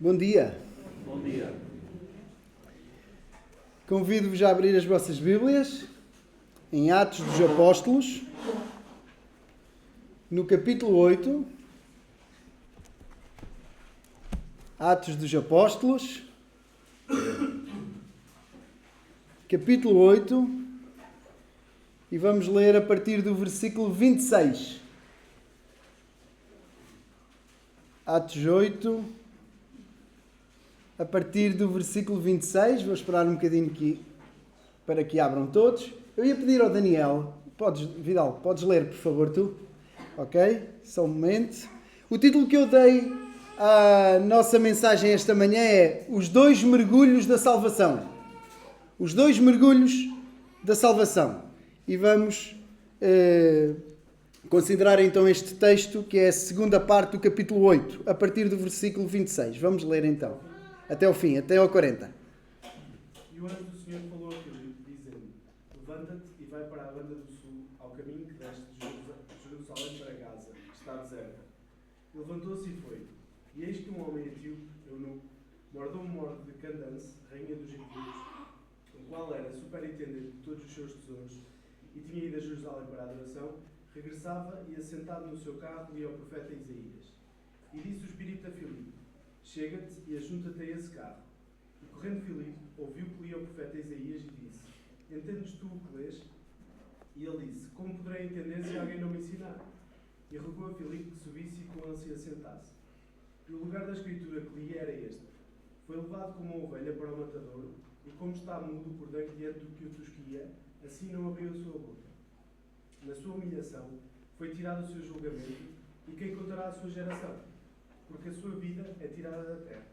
Bom dia. Bom dia. Convido-vos a abrir as vossas Bíblias em Atos dos Apóstolos, no capítulo 8. Atos dos Apóstolos, capítulo 8, e vamos ler a partir do versículo 26. Atos 8, a partir do versículo 26, vou esperar um bocadinho aqui para que abram todos. Eu ia pedir ao Daniel, Vidal, podes ler, por favor, tu? Ok? Só um momento. O título que eu dei à nossa mensagem esta manhã é Os Dois Mergulhos da Salvação. Os Dois Mergulhos da Salvação. E vamos considerar então este texto, que é a segunda parte do capítulo 8, a partir do versículo 26. Vamos ler então. Até ao fim, até ao 40. E o anjo do Senhor falou a Filipe, dizendo: Levanta-te e vai para a banda do sul, ao caminho que desce de Jerusalém para Gaza, que está deserta. Levantou-se e foi. E eis que um homem etíope, eunuco, mordomo de Candance, rainha dos gentios, o qual era superintendente de todos os seus tesouros, e tinha ido a Jerusalém para a adoração, regressava e, assentado no seu carro, lia o profeta Isaías. E disse o Espírito a Filipe: Chega-te e ajunta-te a esse carro. E correndo Filipe, ouviu que lia o profeta Isaías e disse: Entendes tu o que lês? E ele disse: Como poderei entender se alguém não me ensinar? E rogou a Filipe que subisse e com ele se assentasse. E o lugar da escritura que lia era este: Foi levado como uma ovelha para o matadouro, e como está mudo por dentro diante do que o tosquia, assim não abriu a sua boca. Na sua humilhação foi tirado o seu julgamento, e quem contará a sua geração? Porque a sua vida é tirada da terra.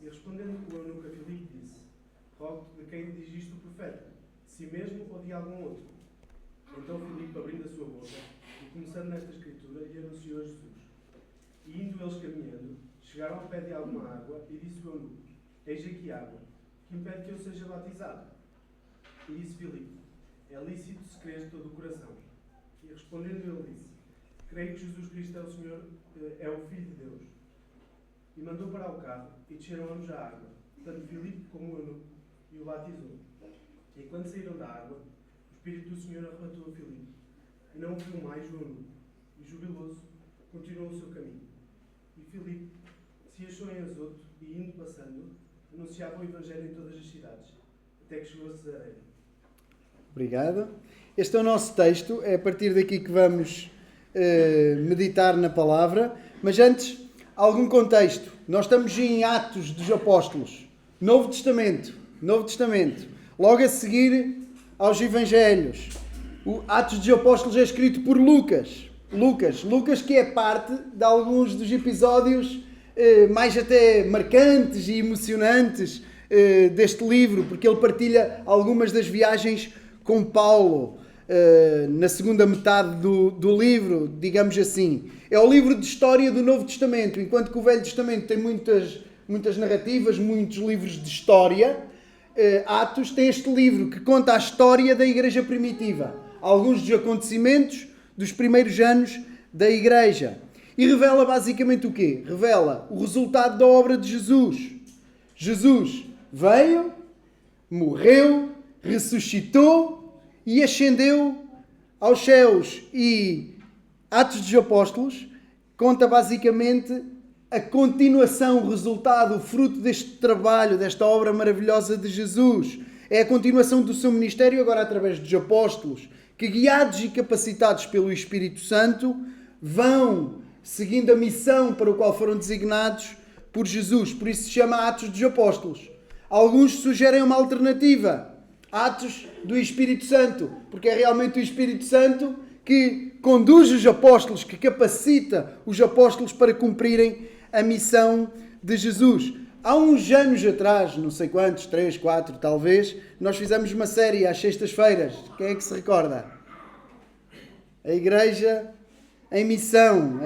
E respondendo o eunuco a Filipe disse: Rogo-te, de quem diz isto o profeta? De si mesmo ou de algum outro? Então Filipe, abrindo a sua boca, e começando nesta escritura, lhe anunciou a Jesus. E indo eles caminhando, chegaram ao pé de alguma água, e disse o eunuco: Eis aqui água, que impede que eu seja batizado? E disse Filipe: É lícito se creres de todo o coração. E respondendo ele disse: Creio que Jesus Cristo é o Senhor, é o Filho de Deus. E mandou para o carro, e desceram ambos à água, tanto Filipe como o eunuco, e o batizou. E quando saíram da água, o Espírito do Senhor arrebatou a Filipe, e não o viu mais o eunuco, e jubiloso, continuou o seu caminho. E Filipe se achou em Azoto, e indo passando, anunciava o Evangelho em todas as cidades, até que chegou a Cesareia. Obrigado. Este é o nosso texto, é a partir daqui que vamos meditar na palavra, mas antes, algum contexto. Nós estamos em Atos dos Apóstolos, Novo Testamento. Logo a seguir aos Evangelhos. O Atos dos Apóstolos é escrito por Lucas, que é parte de alguns dos episódios mais até marcantes e emocionantes deste livro, porque ele partilha algumas das viagens com Paulo na segunda metade do livro, digamos assim. É o livro de história do Novo Testamento, enquanto que o Velho Testamento tem muitas narrativas, muitos livros de história. Atos tem este livro que conta a história da Igreja primitiva, alguns dos acontecimentos dos primeiros anos da Igreja. E revela basicamente o quê? Revela o resultado da obra de Jesus. Jesus veio, morreu, ressuscitou e ascendeu aos céus. E Atos dos Apóstolos conta basicamente a continuação, o resultado, o fruto deste trabalho, desta obra maravilhosa de Jesus. É a continuação do seu ministério agora através dos apóstolos, que guiados e capacitados pelo Espírito Santo vão seguindo a missão para a qual foram designados por Jesus. Por isso se chama Atos dos Apóstolos. Alguns sugerem uma alternativa: Atos do Espírito Santo, porque é realmente o Espírito Santo que conduz os apóstolos, que capacita os apóstolos para cumprirem a missão de Jesus. Há uns anos atrás, não sei quantos, 3, 4 talvez, nós fizemos uma série às sextas-feiras. Quem é que se recorda? A Igreja em Missão.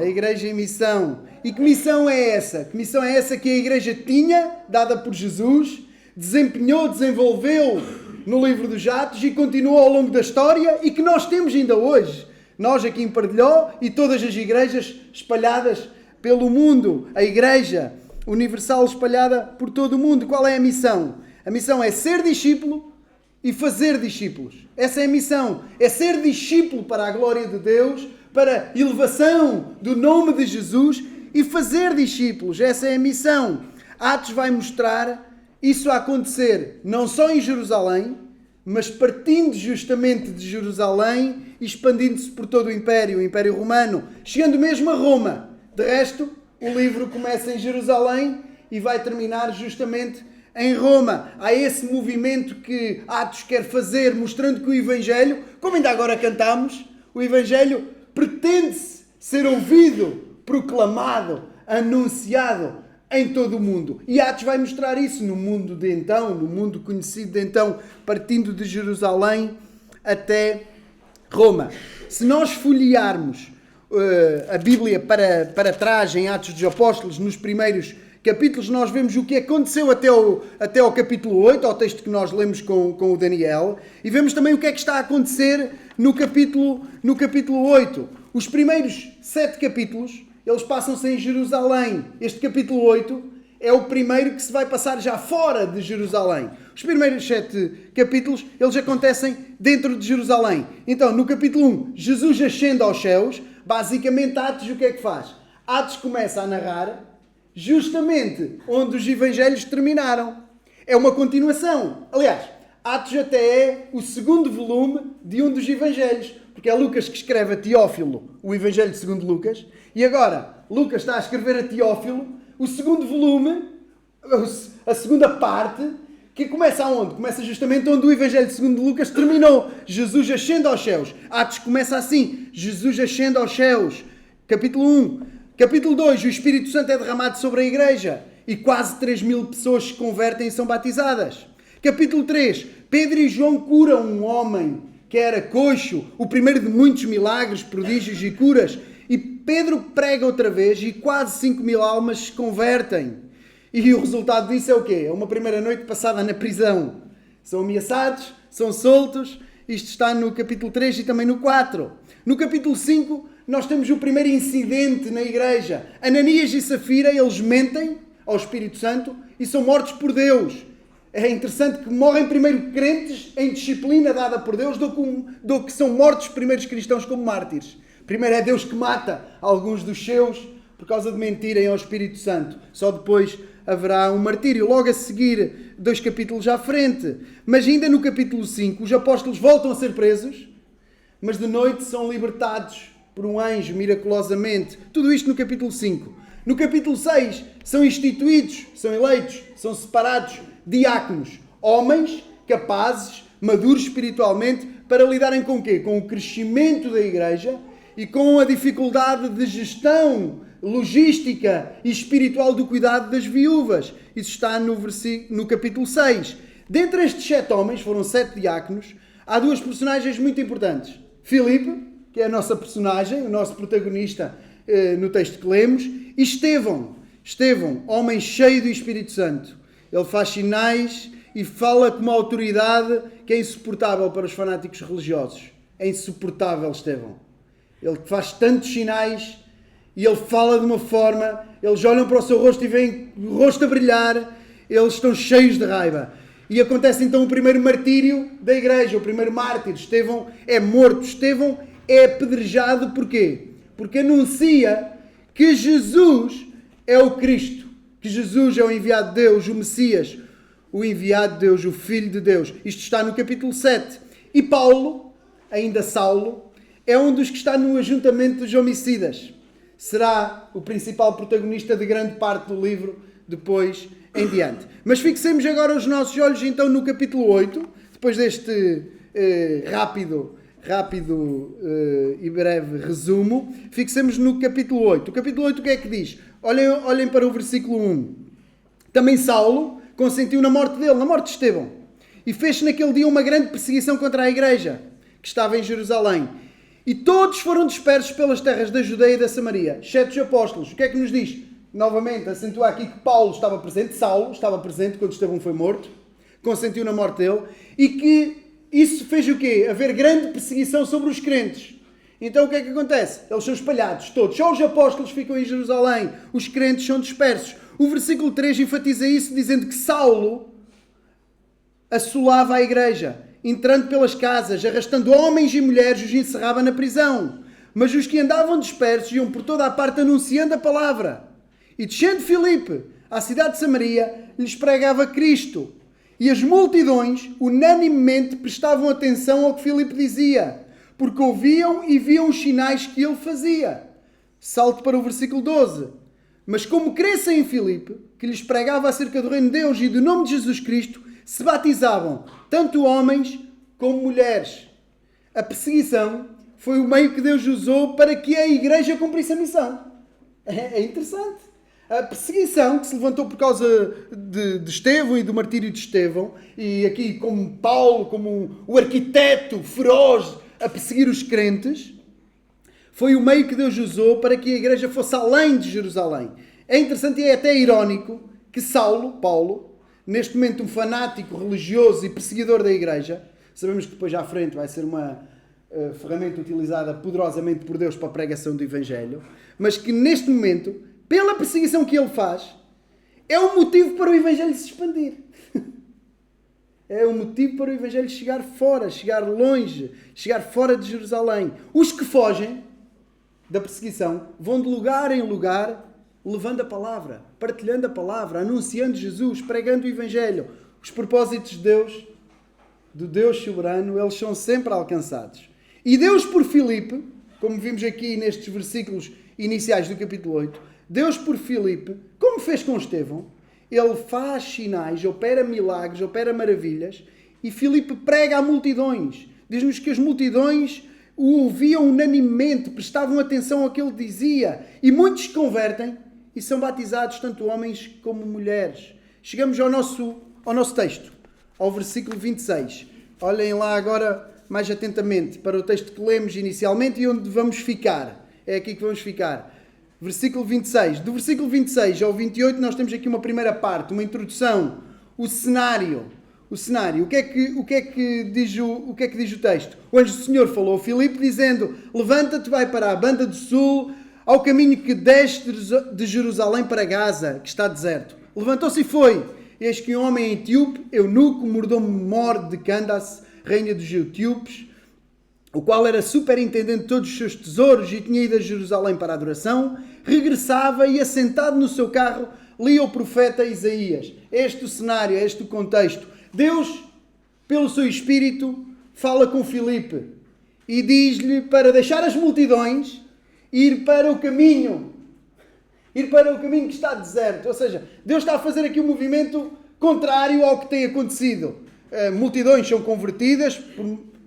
E que missão é essa? Que missão é essa que a Igreja tinha, dada por Jesus, desempenhou, desenvolveu no livro dos Atos e continuou ao longo da história e que nós temos ainda hoje. Nós aqui em Pardelhó e todas as igrejas espalhadas pelo mundo. A Igreja universal espalhada por todo o mundo. Qual é a missão? A missão é ser discípulo e fazer discípulos. Essa é a missão. É ser discípulo para a glória de Deus, para a elevação do nome de Jesus e fazer discípulos. Essa é a missão. Atos vai mostrar isso a acontecer não só em Jerusalém, mas partindo justamente de Jerusalém e expandindo-se por todo o Império Romano, chegando mesmo a Roma. De resto, o livro começa em Jerusalém e vai terminar justamente em Roma. Há esse movimento que Atos quer fazer, mostrando que o Evangelho, como ainda agora cantamos, o Evangelho pretende-se ser ouvido, proclamado, anunciado em todo o mundo. E Atos vai mostrar isso no mundo de então, no mundo conhecido de então, partindo de Jerusalém até Roma. Se nós folhearmos a Bíblia para trás, em Atos dos Apóstolos, nos primeiros capítulos, nós vemos o que aconteceu até ao capítulo 8, ao texto que nós lemos com o Daniel, e vemos também o que é que está a acontecer no capítulo 8. Os primeiros 7 capítulos, eles passam-se em Jerusalém. Este capítulo 8 é o primeiro que se vai passar já fora de Jerusalém. Os primeiros 7 capítulos, eles acontecem dentro de Jerusalém. Então, no capítulo 1, Jesus ascende aos céus. Basicamente, Atos o que é que faz? Atos começa a narrar justamente onde os evangelhos terminaram. É uma continuação. Aliás, Atos até é o segundo volume de um dos evangelhos, porque é Lucas que escreve a Teófilo o Evangelho segundo Lucas, e agora Lucas está a escrever a Teófilo o segundo volume, a segunda parte, que começa aonde? Começa justamente onde o Evangelho segundo Lucas terminou. Jesus ascende aos céus. Atos começa assim. Jesus ascende aos céus. Capítulo 1. Capítulo 2. O Espírito Santo é derramado sobre a igreja e quase 3.000 pessoas se convertem e são batizadas. Capítulo 3. Pedro e João curam um homem que era coxo, o primeiro de muitos milagres, prodígios e curas. E Pedro prega outra vez e quase 5.000 almas se convertem. E o resultado disso é o quê? É uma primeira noite passada na prisão. São ameaçados, são soltos. Isto está no capítulo 3 e também no 4. No capítulo 5, nós temos o primeiro incidente na igreja. Ananias e Safira, eles mentem ao Espírito Santo e são mortos por Deus. É interessante que morrem primeiro crentes em disciplina dada por Deus do que são mortos os primeiros cristãos como mártires. Primeiro é Deus que mata alguns dos seus por causa de mentirem ao Espírito Santo. Só depois haverá um martírio. Logo a seguir, 2 capítulos à frente. Mas ainda no capítulo 5, os apóstolos voltam a ser presos, mas de noite são libertados por um anjo miraculosamente. Tudo isto no capítulo 5. No capítulo 6, são instituídos, são eleitos, são separados diáconos, homens capazes, maduros espiritualmente, para lidarem com o quê? Com o crescimento da igreja e com a dificuldade de gestão logística e espiritual do cuidado das viúvas. Isso está no capítulo 6. Dentre estes 7 homens, foram 7 diáconos, há 2 personagens muito importantes. Filipe, que é a nossa personagem, o nosso protagonista no texto que lemos, e Estevão, homem cheio do Espírito Santo. Ele faz sinais e fala com uma autoridade que é insuportável para os fanáticos religiosos. É insuportável, Estevão. Ele faz tantos sinais e ele fala de uma forma, eles olham para o seu rosto e veem o rosto a brilhar, eles estão cheios de raiva. E acontece então o primeiro martírio da igreja, o primeiro mártir. Estevão é morto. Estevão é apedrejado porquê? Porque anuncia que Jesus é o Cristo, que Jesus é o enviado de Deus, o Messias, o enviado de Deus, o Filho de Deus. Isto está no capítulo 7. E Paulo, ainda Saulo, é um dos que está no ajuntamento dos homicidas. Será o principal protagonista de grande parte do livro, depois em diante. Mas fixemos agora os nossos olhos então no capítulo 8, depois deste rápido e breve resumo, fixemos no capítulo 8. O capítulo 8 o que é que diz? Olhem para o versículo 1. Também Saulo consentiu na morte dele, na morte de Estevão, e fez naquele dia uma grande perseguição contra a igreja que estava em Jerusalém. E todos foram dispersos pelas terras da Judeia e da Samaria, exceto os apóstolos. O que é que nos diz? Novamente, acentua aqui que Paulo estava presente, Saulo estava presente quando Estevão foi morto, consentiu na morte dele, e que isso fez o quê? Haver grande perseguição sobre os crentes. Então o que é que acontece? Eles são espalhados todos. Só os apóstolos ficam em Jerusalém. Os crentes são dispersos. O versículo 3 enfatiza isso, dizendo que Saulo assolava a igreja, entrando pelas casas, arrastando homens e mulheres, os encerrava na prisão. Mas os que andavam dispersos iam por toda a parte anunciando a palavra. E descendo Filipe à cidade de Samaria, lhes pregava Cristo. E as multidões, unanimemente, prestavam atenção ao que Filipe dizia, porque ouviam e viam os sinais que ele fazia. Salto para o versículo 12. Mas como crescem em Filipe, que lhes pregava acerca do reino de Deus e do nome de Jesus Cristo, se batizavam, tanto homens como mulheres. A perseguição foi o meio que Deus usou para que a igreja cumprisse a missão. É interessante. A perseguição que se levantou por causa de Estevão e do martírio de Estevão, e aqui como Paulo, como o arquiteto feroz a perseguir os crentes, foi o meio que Deus usou para que a igreja fosse além de Jerusalém. É interessante e é até irónico que Paulo, neste momento um fanático religioso e perseguidor da igreja, sabemos que depois à frente vai ser uma ferramenta utilizada poderosamente por Deus para a pregação do Evangelho, mas que neste momento, pela perseguição que ele faz, é um motivo para o Evangelho se expandir. É um motivo para o Evangelho chegar fora, chegar longe, chegar fora de Jerusalém. Os que fogem da perseguição vão de lugar em lugar levando a palavra, partilhando a palavra, anunciando Jesus, pregando o Evangelho. Os propósitos de Deus, do Deus soberano, eles são sempre alcançados. E Deus por Filipe, como vimos aqui nestes versículos iniciais do capítulo 8, Deus por Filipe, como fez com Estevão, ele faz sinais, opera milagres, opera maravilhas, e Filipe prega a multidões. Diz-nos que as multidões o ouviam unanimemente, prestavam atenção ao que ele dizia, e muitos se convertem e são batizados, tanto homens como mulheres. Chegamos ao nosso texto, ao versículo 26. Olhem lá agora mais atentamente para o texto que lemos inicialmente e onde vamos ficar. É aqui que vamos ficar. Versículo 26. Do versículo 26 ao 28 nós temos aqui uma primeira parte, uma introdução, o cenário. O cenário. O que é que diz o texto? O anjo do Senhor falou a Filipe dizendo: levanta-te, vai para a banda do sul, ao caminho que desce de Jerusalém para Gaza, que está deserto. Levantou-se e foi. Eis que um homem etíope, eunuco, mordomo-mor de Candace, rainha dos etíopes, o qual era superintendente de todos os seus tesouros e tinha ido a Jerusalém para a adoração, regressava e, assentado no seu carro, lia o profeta Isaías. Este o cenário, este o contexto. Deus, pelo seu Espírito, fala com Filipe e diz-lhe para deixar as multidões e ir para o caminho que está deserto. Ou seja, Deus está a fazer aqui um movimento contrário ao que tem acontecido. Multidões são convertidas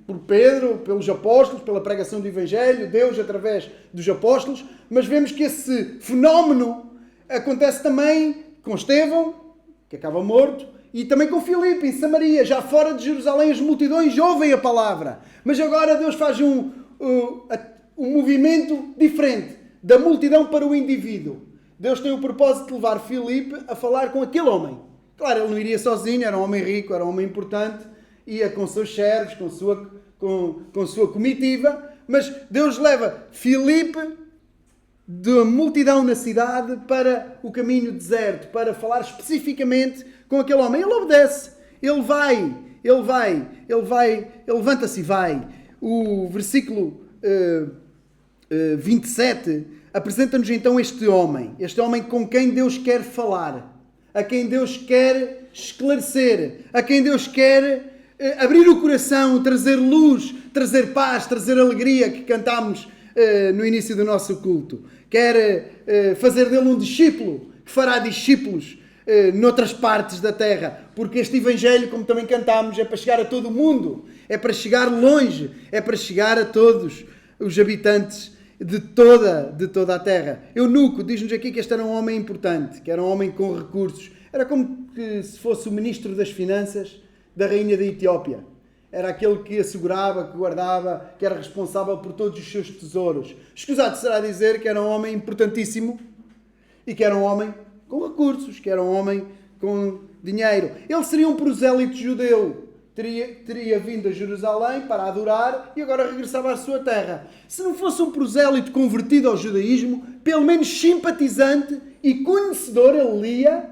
por Pedro, pelos apóstolos, pela pregação do Evangelho, Deus através dos apóstolos, mas vemos que esse fenómeno acontece também com Estevão, que acaba morto, e também com Filipe, em Samaria, já fora de Jerusalém, as multidões ouvem a palavra. Mas agora Deus faz um movimento diferente, da multidão para o indivíduo. Deus tem o propósito de levar Filipe a falar com aquele homem. Claro, ele não iria sozinho, era um homem rico, era um homem importante, ia com seus servos, com sua comitiva, mas Deus leva Filipe da multidão na cidade para o caminho deserto, para falar especificamente com aquele homem. Ele obedece, ele levanta-se e vai. O versículo 27 apresenta-nos então este homem com quem Deus quer falar, a quem Deus quer esclarecer, a quem Deus quer abrir o coração, trazer luz, trazer paz, trazer alegria, que cantámos no início do nosso culto. Quer fazer dele um discípulo, que fará discípulos noutras partes da terra, porque este Evangelho, como também cantámos, é para chegar a todo o mundo, é para chegar longe, é para chegar a todos os habitantes de toda a terra. Eunuco, diz-nos aqui que este era um homem importante, que era um homem com recursos, era como se fosse o ministro das finanças da rainha da Etiópia. Era aquele que assegurava, que guardava, que era responsável por todos os seus tesouros. Escusado será dizer que era um homem importantíssimo e que era um homem com recursos, que era um homem com dinheiro. Ele seria um prosélito judeu, teria vindo a Jerusalém para adorar e agora regressava à sua terra. Se não fosse um prosélito convertido ao judaísmo, pelo menos simpatizante e conhecedor, ele lia,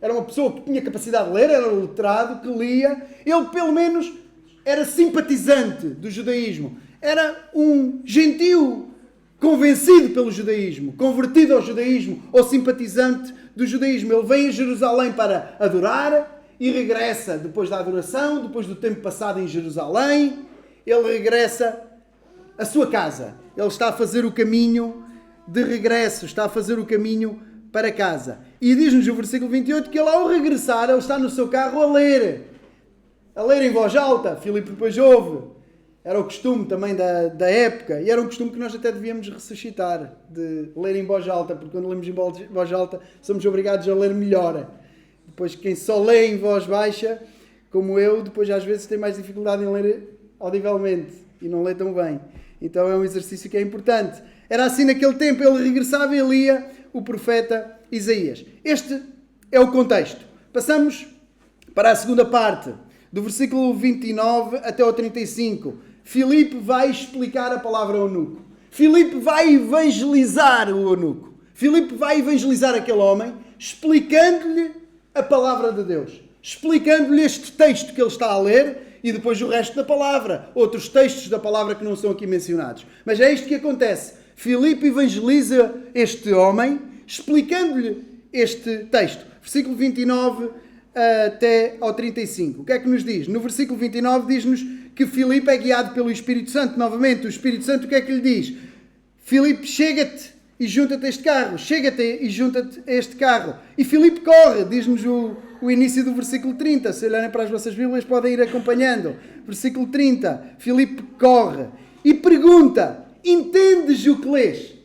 era uma pessoa que tinha capacidade de ler, era letrado, que lia, ele pelo menos era simpatizante do judaísmo, era um gentio convencido pelo judaísmo, convertido ao judaísmo ou simpatizante do judaísmo. Ele vem a Jerusalém para adorar e regressa depois da adoração, depois do tempo passado em Jerusalém, ele regressa à sua casa. Ele está a fazer o caminho de regresso, está a fazer o caminho para casa. E diz-nos o versículo 28 que ele, ao regressar, ele está no seu carro a ler em voz alta. Filipe depois ouve. Era o costume também da época, e era um costume que nós até devíamos ressuscitar, de ler em voz alta, porque quando lemos em voz alta somos obrigados a ler melhor. Depois quem só lê em voz baixa, como eu, depois às vezes tem mais dificuldade em ler audivelmente e não lê tão bem. Então é um exercício que é importante. Era assim naquele tempo, ele regressava e lia o profeta Isaías. Este é o contexto. Passamos para a segunda parte, do versículo 29 até ao 35. Filipe vai explicar a palavra ao eunuco. Filipe vai evangelizar o eunuco. Filipe vai evangelizar aquele homem, explicando-lhe a palavra de Deus. Explicando-lhe este texto que ele está a ler e depois o resto da palavra. Outros textos da palavra que não são aqui mencionados. Mas é isto que acontece. Filipe evangeliza este homem, explicando-lhe este texto. Versículo 29 até ao 35. O que é que nos diz? No versículo 29 diz-nos que Filipe é guiado pelo Espírito Santo. Novamente, o Espírito Santo o que é que lhe diz? Filipe, chega-te e junta-te a este carro. Chega-te e junta-te a este carro. E Filipe corre, diz-nos o início do versículo 30. Se olharem para as vossas Bíblias podem ir acompanhando. Versículo 30. Filipe corre e pergunta: entendes o que lês?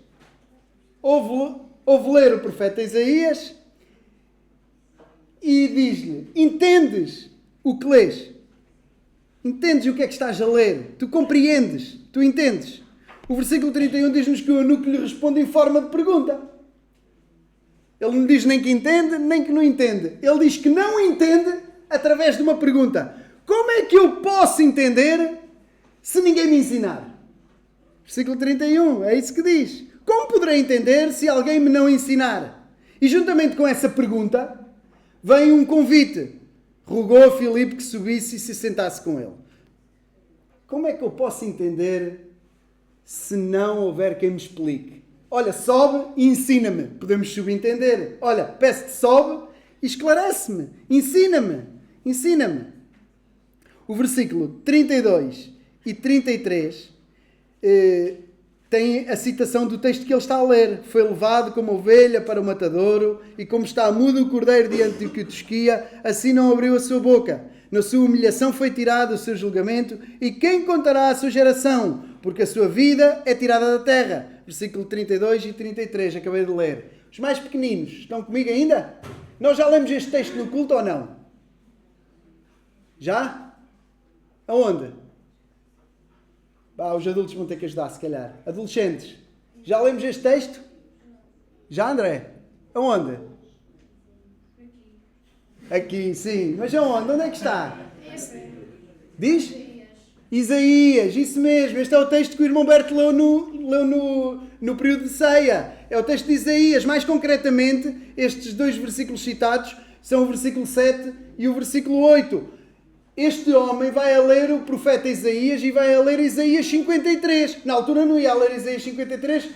Ouve ler o profeta Isaías e diz-lhe: entendes o que lês? Entendes o que é que estás a ler? Tu compreendes? Tu entendes? O versículo 31 diz-nos que o eunuco lhe responde em forma de pergunta. Ele não diz nem que entende, nem que não entende. Ele diz que não entende através de uma pergunta. Como é que eu posso entender se ninguém me ensinar? Versículo 31, é isso que diz. Como poderei entender se alguém me não ensinar? E juntamente com essa pergunta, vem um convite. Rogou a Filipe que subisse e se sentasse com ele. Como é que eu posso entender se não houver quem me explique? Olha, sobe e ensina-me. Podemos subentender. Olha, peço-te, sobe e esclarece-me. Ensina-me. Ensina-me. O versículo 32 e 33 tem a citação do texto que ele está a ler. Foi levado como ovelha para o matadouro, e como está mudo o cordeiro diante do que o tosquia, assim não abriu a sua boca. Na sua humilhação foi tirado o seu julgamento, e quem contará a sua geração? Porque a sua vida é tirada da terra. Versículo 32 e 33, acabei de ler. Os mais pequeninos, estão comigo ainda? Nós já lemos este texto no culto ou não? Já? Aonde? Os adultos vão ter que ajudar, se calhar. Adolescentes, já lemos este texto? Já, André? Aonde? Aqui, sim. Mas aonde? Onde é que está? Diz? Isaías, isso mesmo. Este é o texto que o irmão Berto leu no período de ceia. É o texto de Isaías. Mais concretamente, estes dois versículos citados são o versículo 7 e o versículo 8. Este homem vai a ler o profeta Isaías e vai a ler Isaías 53. Na altura não ia a ler Isaías 53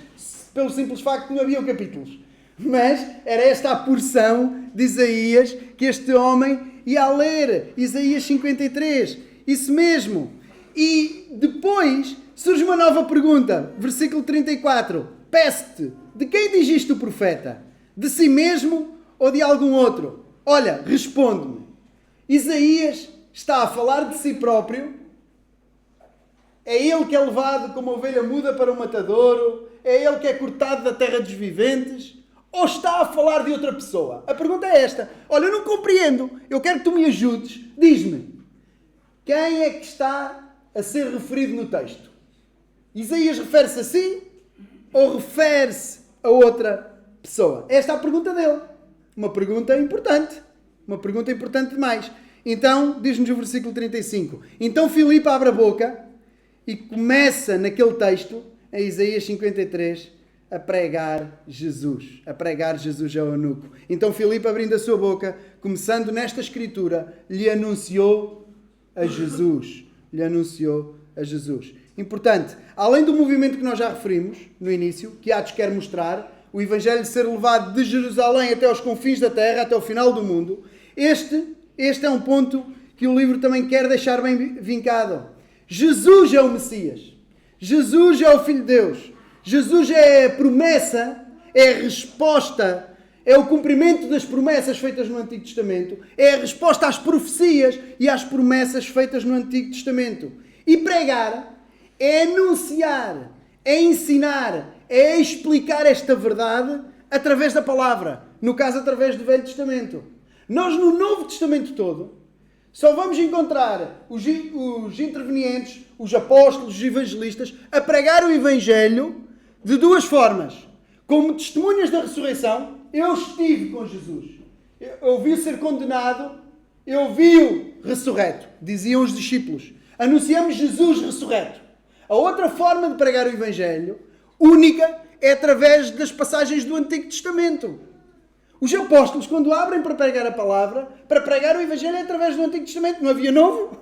pelo simples facto de não havia capítulos. Mas era esta a porção de Isaías que este homem ia a ler. Isaías 53. Isso mesmo. E depois surge uma nova pergunta. Versículo 34. Peço-te, de quem diz isto o profeta? De si mesmo ou de algum outro? Olha, responde-me. Isaías está a falar de si próprio? É ele que é levado como ovelha muda para o matadouro? É ele que é cortado da terra dos viventes? Ou está a falar de outra pessoa? A pergunta é esta. Olha, eu não compreendo. Eu quero que tu me ajudes. Diz-me. Quem é que está a ser referido no texto? Isaías refere-se a si ou refere-se a outra pessoa? Esta é a pergunta dele. Uma pergunta importante. Uma pergunta importante demais. Então, diz-nos o versículo 35. Então Filipe abre a boca e começa naquele texto, em Isaías 53, a pregar Jesus ao eunuco. Então Filipe, abrindo a sua boca, começando nesta escritura, lhe anunciou a Jesus. Importante, além do movimento que nós já referimos no início, que Atos quer mostrar, o Evangelho ser levado de Jerusalém até aos confins da terra, até o final do mundo, este é um ponto que o livro também quer deixar bem vincado. Jesus é o Messias. Jesus é o Filho de Deus. Jesus é a promessa, é a resposta, é o cumprimento das promessas feitas no Antigo Testamento, é a resposta às profecias e às promessas feitas no Antigo Testamento. E pregar é anunciar, é ensinar, é explicar esta verdade através da palavra, no caso através do Velho Testamento. Nós no Novo Testamento todo só vamos encontrar os intervenientes, os apóstolos, os evangelistas, a pregar o Evangelho de duas formas. Como testemunhas da ressurreição, eu estive com Jesus. Eu vi-o ser condenado, eu vi-o ressurreto, diziam os discípulos. Anunciamos Jesus ressurreto. A outra forma de pregar o Evangelho, única, é através das passagens do Antigo Testamento. Os apóstolos, quando abrem para pregar a palavra, para pregar o Evangelho é através do Antigo Testamento. Não havia novo.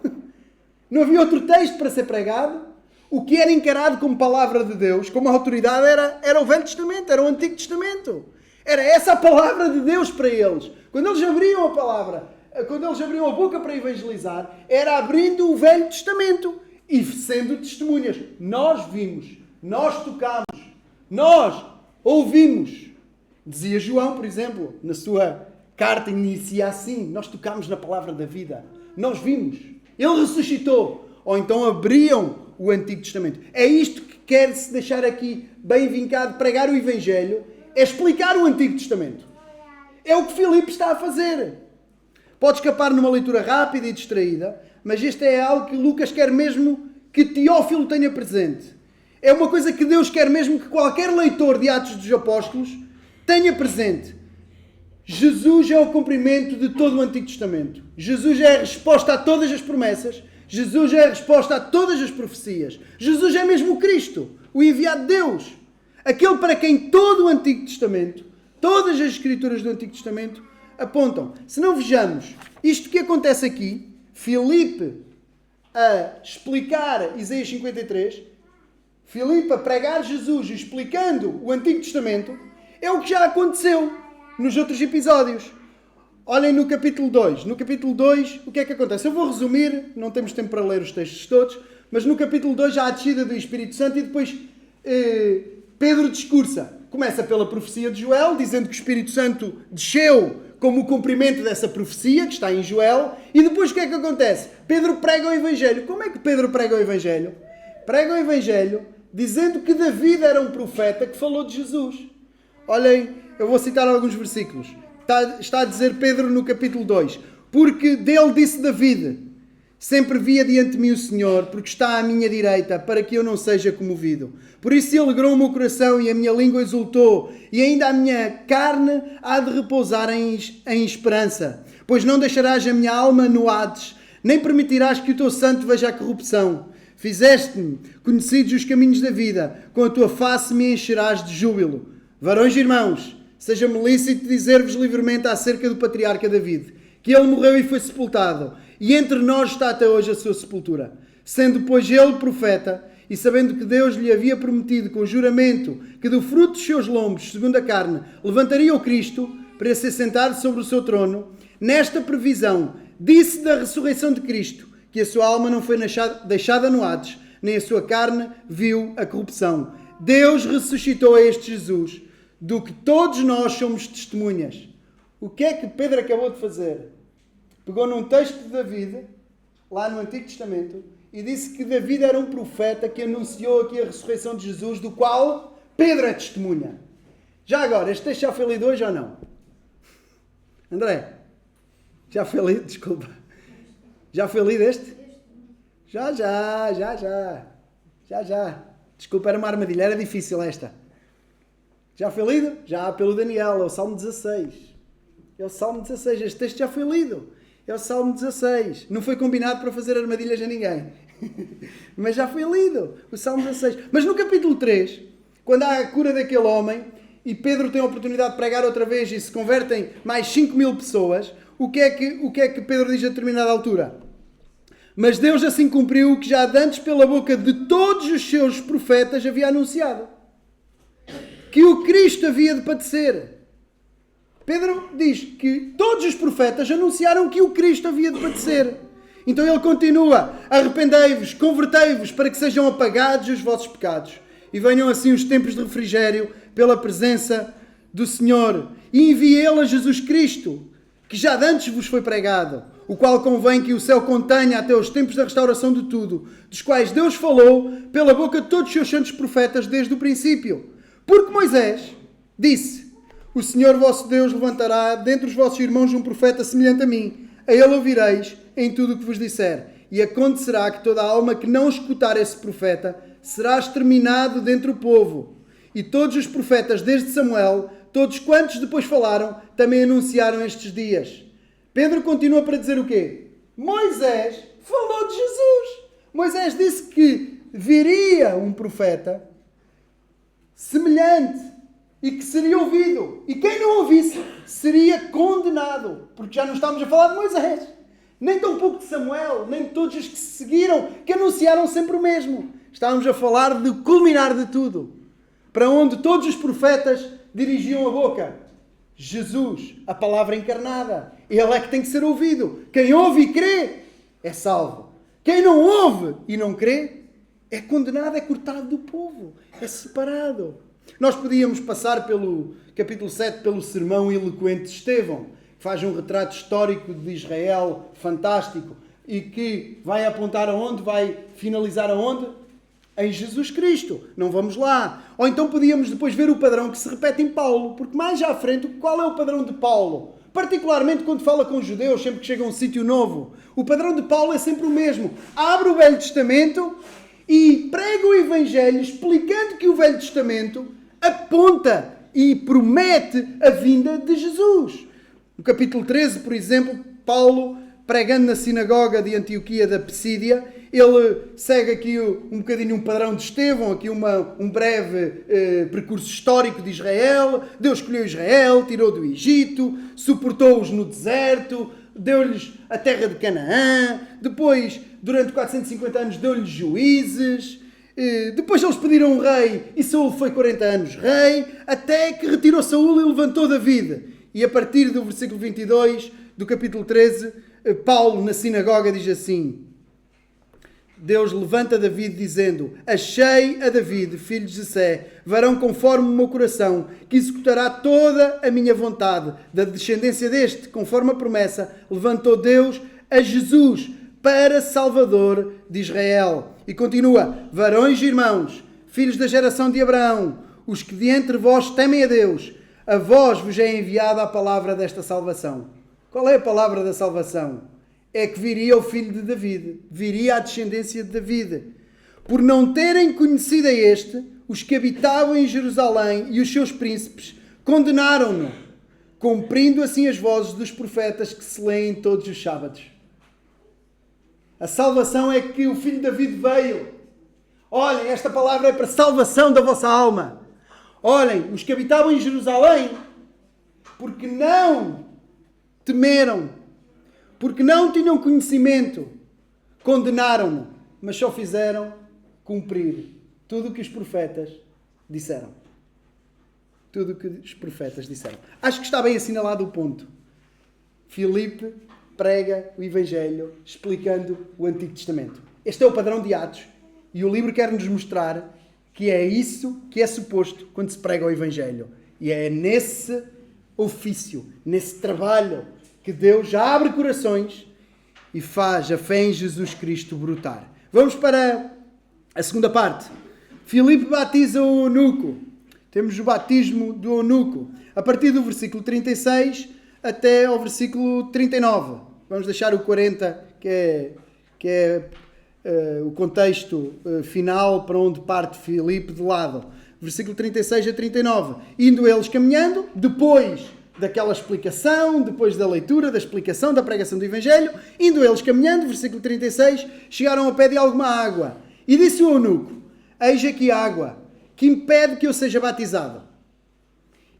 Não havia outro texto para ser pregado. O que era encarado como palavra de Deus, como autoridade, era o Velho Testamento, era o Antigo Testamento. Era essa a palavra de Deus para eles. Quando eles abriam a palavra, quando eles abriam a boca para evangelizar, era abrindo o Velho Testamento e sendo testemunhas. Nós vimos, nós tocámos, nós ouvimos. Dizia João, por exemplo, na sua carta inicia assim: nós tocámos na palavra da vida, nós vimos, ele ressuscitou. Ou então abriam o Antigo Testamento. É isto que quer-se deixar aqui bem vincado. Pregar o Evangelho é explicar o Antigo Testamento. É o que Filipe está a fazer. Pode escapar numa leitura rápida e distraída, mas este é algo que Lucas quer mesmo que Teófilo tenha presente. É uma coisa que Deus quer mesmo que qualquer leitor de Atos dos Apóstolos tenha presente. Jesus é o cumprimento de todo o Antigo Testamento. Jesus é a resposta a todas as promessas. Jesus é a resposta a todas as profecias. Jesus é mesmo o Cristo, o enviado de Deus. Aquele para quem todo o Antigo Testamento, todas as escrituras do Antigo Testamento apontam. Se não vejamos isto que acontece aqui, Filipe a explicar Isaías 53, Filipe a pregar Jesus explicando o Antigo Testamento, é o que já aconteceu nos outros episódios. Olhem no capítulo 2. No capítulo 2, o que é que acontece? Eu vou resumir, não temos tempo para ler os textos todos, mas no capítulo 2 já há a descida do Espírito Santo e depois Pedro discursa. Começa pela profecia de Joel, dizendo que o Espírito Santo desceu como o cumprimento dessa profecia, que está em Joel, e depois o que é que acontece? Pedro prega o Evangelho. Como é que Pedro prega o Evangelho? Prega o Evangelho dizendo que David era um profeta que falou de Jesus. Olhem, eu vou citar alguns versículos. Está a dizer Pedro no capítulo 2. Porque dele disse David: sempre via diante de mim o Senhor, porque está à minha direita, para que eu não seja comovido. Por isso se alegrou o meu coração e a minha língua exultou, e ainda a minha carne há de repousar em esperança. Pois não deixarás a minha alma no Hades, nem permitirás que o teu santo veja a corrupção. Fizeste-me conhecidos os caminhos da vida, com a tua face me encherás de júbilo. Varões e irmãos, seja-me lícito dizer-vos livremente acerca do patriarca David, que ele morreu e foi sepultado, e entre nós está até hoje a sua sepultura. Sendo, pois, ele profeta, e sabendo que Deus lhe havia prometido com juramento que do fruto dos seus lombos, segundo a carne, levantaria o Cristo para ser sentado sobre o seu trono, nesta previsão disse da ressurreição de Cristo, que a sua alma não foi deixada no Hades, nem a sua carne viu a corrupção. Deus ressuscitou a este Jesus, do que todos nós somos testemunhas. O que é que Pedro acabou de fazer? Pegou num texto de David, lá no Antigo Testamento, e disse que David era um profeta que anunciou aqui a ressurreição de Jesus, do qual Pedro é testemunha. Já agora, este texto já foi lido hoje ou não? André? Já foi lido? Desculpa. Já foi lido este? Já. Desculpa, era uma armadilha, era difícil esta. Já foi lido? Já pelo Daniel, é o Salmo 16. É o Salmo 16, este texto já foi lido. É o Salmo 16. Não foi combinado para fazer armadilhas a ninguém. Mas já foi lido o Salmo 16. Mas no capítulo 3, quando há a cura daquele homem e Pedro tem a oportunidade de pregar outra vez e se convertem mais 5.000 pessoas, o que é que Pedro diz a determinada altura? Mas Deus assim cumpriu o que já antes pela boca de todos os seus profetas havia anunciado. Que o Cristo havia de padecer. Pedro diz que todos os profetas anunciaram que o Cristo havia de padecer. Então ele continua: arrependei-vos, convertei-vos para que sejam apagados os vossos pecados e venham assim os tempos de refrigério pela presença do Senhor. E envie ele a Jesus Cristo, que já antes vos foi pregado, o qual convém que o céu contenha até os tempos da restauração de tudo, dos quais Deus falou pela boca de todos os seus santos profetas desde o princípio. Porque Moisés disse: o Senhor vosso Deus levantará dentre os vossos irmãos um profeta semelhante a mim. A ele ouvireis em tudo o que vos disser. E acontecerá que toda a alma que não escutar esse profeta será exterminado dentre o povo. E todos os profetas, desde Samuel, todos quantos depois falaram, também anunciaram estes dias. Pedro continua para dizer o quê? Moisés falou de Jesus. Moisés disse que viria um profeta semelhante e que seria ouvido. E quem não ouvisse seria condenado. Porque já não estamos a falar de Moisés. Nem tão pouco de Samuel, nem de todos os que se seguiram, que anunciaram sempre o mesmo. Estávamos a falar do culminar de tudo. Para onde todos os profetas dirigiam a boca. Jesus, a palavra encarnada. Ele é que tem que ser ouvido. Quem ouve e crê é salvo. Quem não ouve e não crê é condenado, é cortado do povo. É separado. Nós podíamos passar pelo capítulo 7, pelo sermão eloquente de Estevão, que faz um retrato histórico de Israel fantástico e que vai apontar aonde, vai finalizar aonde? Em Jesus Cristo. Não vamos lá. Ou então podíamos depois ver o padrão que se repete em Paulo, porque mais à frente, qual é o padrão de Paulo? Particularmente quando fala com os judeus, sempre que chega a um sítio novo. O padrão de Paulo é sempre o mesmo. Abre o Velho Testamento e prega o Evangelho explicando que o Velho Testamento aponta e promete a vinda de Jesus. No capítulo 13, por exemplo, Paulo, pregando na sinagoga de Antioquia da Psídia, ele segue aqui um bocadinho um padrão de Estevão, aqui um breve percurso histórico de Israel. Deus escolheu Israel, tirou do Egito, suportou-os no deserto, deu-lhes a terra de Canaã, depois, durante 450 anos, deu-lhes juízes. Depois eles pediram um rei e Saúl foi 40 anos rei, até que retirou Saúl e levantou David. E a partir do versículo 22 do capítulo 13, Paulo na sinagoga diz assim: Deus levanta David dizendo: achei a David, filho de Jessé, varão conforme o meu coração, que executará toda a minha vontade. Da descendência deste, conforme a promessa, levantou Deus a Jesus para Salvador de Israel. E continua: varões e irmãos, filhos da geração de Abraão, os que de entre vós temem a Deus, a vós vos é enviada a palavra desta salvação. Qual é a palavra da salvação? É que viria o filho de David, viria a descendência de David. Por não terem conhecido a este, os que habitavam em Jerusalém e os seus príncipes condenaram-no, cumprindo assim as vozes dos profetas que se leem todos os sábados. A salvação é que o filho de David veio. Olhem, esta palavra é para salvação da vossa alma. Olhem, os que habitavam em Jerusalém, porque não temeram, porque não tinham conhecimento, condenaram-no, mas só fizeram cumprir tudo o que os profetas disseram. Tudo o que os profetas disseram. Acho que está bem assinalado o ponto. Filipe prega o Evangelho explicando o Antigo Testamento. Este é o padrão de Atos e o livro quer nos mostrar que é isso que é suposto quando se prega o Evangelho. E é nesse ofício, nesse trabalho, que Deus já abre corações e faz a fé em Jesus Cristo brotar. Vamos para a segunda parte. Filipe batiza o eunuco. Temos o batismo do eunuco. A partir do versículo 36 até ao versículo 39. Vamos deixar o 40, que é o contexto final para onde parte Filipe de lado. Versículo 36 a 39. Indo eles caminhando, depois daquela explicação, depois da leitura, da explicação, da pregação do Evangelho, indo eles caminhando, versículo 36, chegaram ao pé de alguma água. E disse o eunuco: eis aqui água, que impede que eu seja batizado.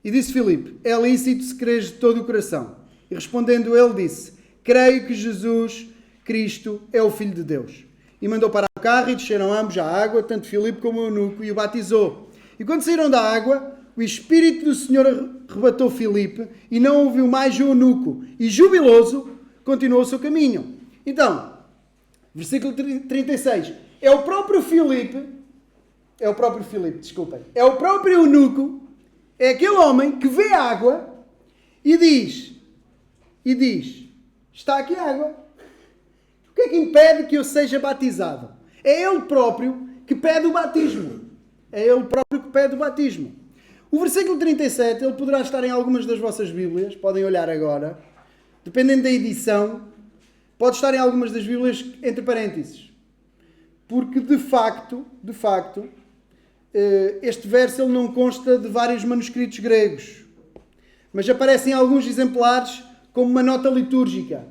E disse Filipe: é lícito se creres de todo o coração. E respondendo ele disse: creio que Jesus Cristo é o Filho de Deus. E mandou parar o carro e desceram ambos à água, tanto Filipe como o eunuco, e o batizou. E quando saíram da água, o Espírito do Senhor arrebatou Filipe e não ouviu mais o eunuco. E jubiloso, continuou o seu caminho. Então, versículo 36. É o próprio Filipe, desculpem. É o próprio eunuco, é aquele homem que vê a água e diz, está aqui água. O que é que impede que eu seja batizado? É ele próprio que pede o batismo. É ele próprio que pede o batismo. O versículo 37, ele poderá estar em algumas das vossas Bíblias, podem olhar agora, dependendo da edição, pode estar em algumas das Bíblias entre parênteses. Porque, de facto, este verso ele não consta de vários manuscritos gregos, mas aparece em alguns exemplares como uma nota litúrgica,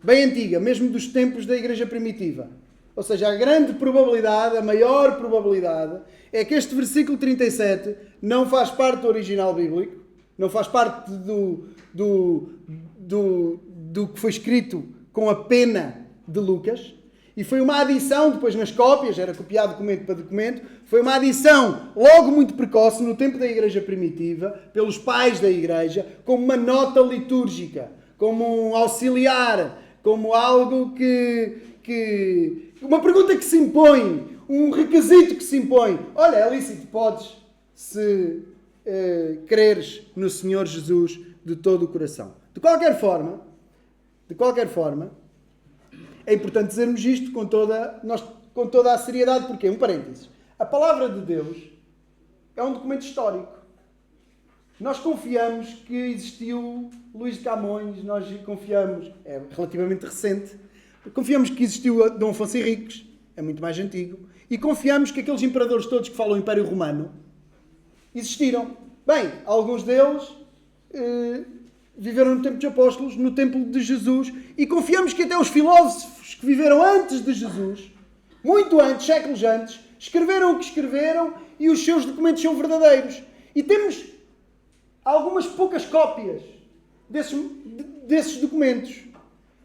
bem antiga, mesmo dos tempos da Igreja Primitiva. Ou seja, a grande probabilidade, a maior probabilidade, é que este versículo 37 não faz parte do original bíblico, não faz parte do que foi escrito com a pena de Lucas, e foi uma adição, depois nas cópias, era copiado documento para documento, foi uma adição logo muito precoce, no tempo da Igreja Primitiva, pelos pais da Igreja, como uma nota litúrgica, como um auxiliar, como algo uma pergunta que se impõe, um requisito que se impõe. Olha, é lícito, podes, se creres no Senhor Jesus de todo o coração. De qualquer forma, é importante dizermos isto com toda a seriedade, porque, um parênteses, a palavra de Deus é um documento histórico. Nós confiamos que existiu Luís de Camões, nós confiamos, é relativamente recente, confiamos que existiu Dom Afonso Henriques, é muito mais antigo, e confiamos que aqueles imperadores todos que falam o Império Romano existiram. Bem, alguns deles viveram no tempo dos apóstolos, no tempo de Jesus, e confiamos que até os filósofos que viveram antes de Jesus, muito antes, séculos antes, escreveram o que escreveram e os seus documentos são verdadeiros. E temos algumas poucas cópias desses documentos.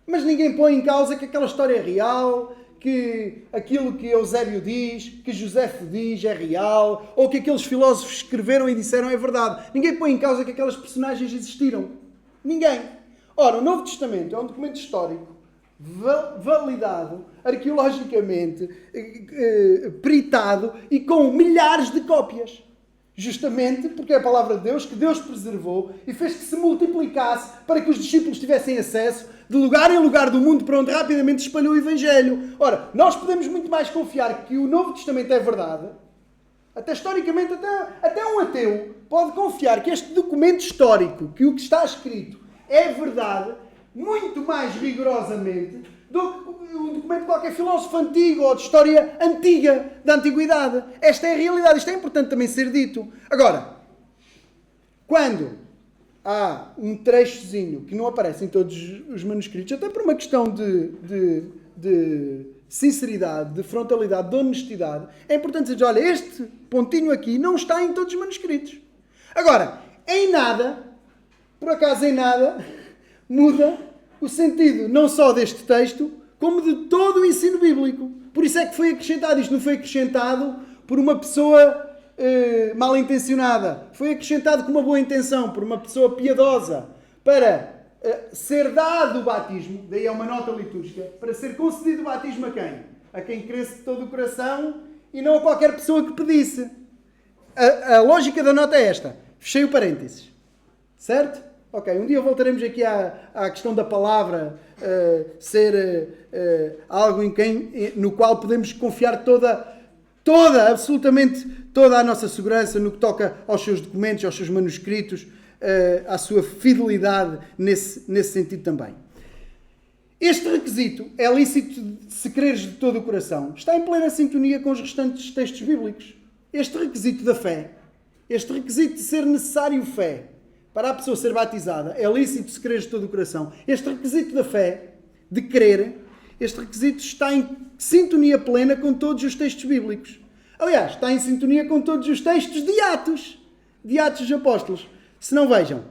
Mas ninguém põe em causa que aquela história é real, que aquilo que Eusébio diz, que Josefo diz é real, ou que aqueles filósofos escreveram e disseram é verdade. Ninguém põe em causa que aquelas personagens existiram. Ninguém. Ora, o Novo Testamento é um documento histórico, validado, arqueologicamente, peritado e com milhares de cópias. Justamente porque é a palavra de Deus que Deus preservou e fez que se multiplicasse para que os discípulos tivessem acesso de lugar em lugar do mundo para onde rapidamente se espalhou o Evangelho. Ora, nós podemos muito mais confiar que o Novo Testamento é verdade, até historicamente, até um ateu pode confiar que este documento histórico, que o que está escrito é verdade, muito mais rigorosamente do que um documento de qualquer filósofo antigo ou de história antiga, da antiguidade. Esta é a realidade. Isto é importante também ser dito. Agora, quando há um trechozinho que não aparece em todos os manuscritos, até por uma questão de sinceridade, de frontalidade, de honestidade, é importante dizer, olha, este pontinho aqui não está em todos os manuscritos. Agora, em nada, por acaso em nada, muda o sentido não só deste texto, como de todo o ensino bíblico. Por isso é que foi acrescentado. Isto não foi acrescentado por uma pessoa mal intencionada. Foi acrescentado com uma boa intenção, por uma pessoa piedosa, para ser dado o batismo, daí é uma nota litúrgica, para ser concedido o batismo a quem? A quem cresce de todo o coração e não a qualquer pessoa que pedisse. A lógica da nota é esta. Fechei o parênteses. Certo? Ok, um dia voltaremos aqui à questão da palavra ser algo no qual podemos confiar absolutamente toda a nossa segurança no que toca aos seus documentos, aos seus manuscritos, à sua fidelidade nesse sentido também. Este requisito, é lícito se creres de todo o coração, está em plena sintonia com os restantes textos bíblicos. Este requisito da fé, este requisito de ser necessário fé, para a pessoa ser batizada, é lícito se creres de todo o coração. Este requisito da fé, de crer, este requisito está em sintonia plena com todos os textos bíblicos. Aliás, está em sintonia com todos os textos de Atos dos Apóstolos. Se não vejam,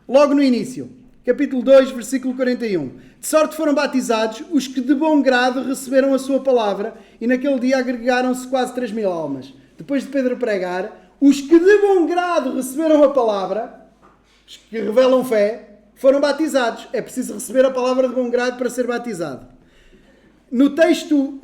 logo no início, capítulo 2, versículo 41. De sorte foram batizados os que de bom grado receberam a sua palavra, e naquele dia agregaram-se quase 3.000 almas. Depois de Pedro pregar, os que de bom grado receberam a palavra, os que revelam fé, foram batizados. É preciso receber a palavra de bom grado para ser batizado. No texto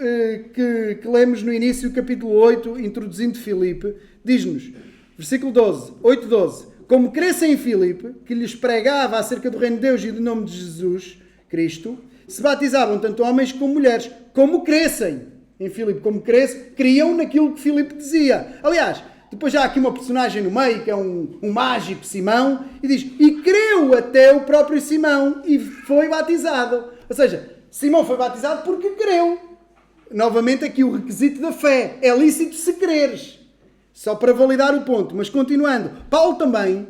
que lemos no início, capítulo 8, introduzindo Filipe, diz-nos, versículo 12, 8:12, como crescem em Filipe, que lhes pregava acerca do reino de Deus e do nome de Jesus Cristo, se batizavam tanto homens como mulheres. Como crescem em Filipe, como crescem, criam naquilo que Filipe dizia. Aliás, depois já há aqui uma personagem no meio, que é um mágico, Simão, e diz, e creu até o próprio Simão, e foi batizado. Ou seja, Simão foi batizado porque creu. Novamente aqui o requisito da fé. É lícito se creres. Só para validar o ponto. Mas continuando. Paulo também,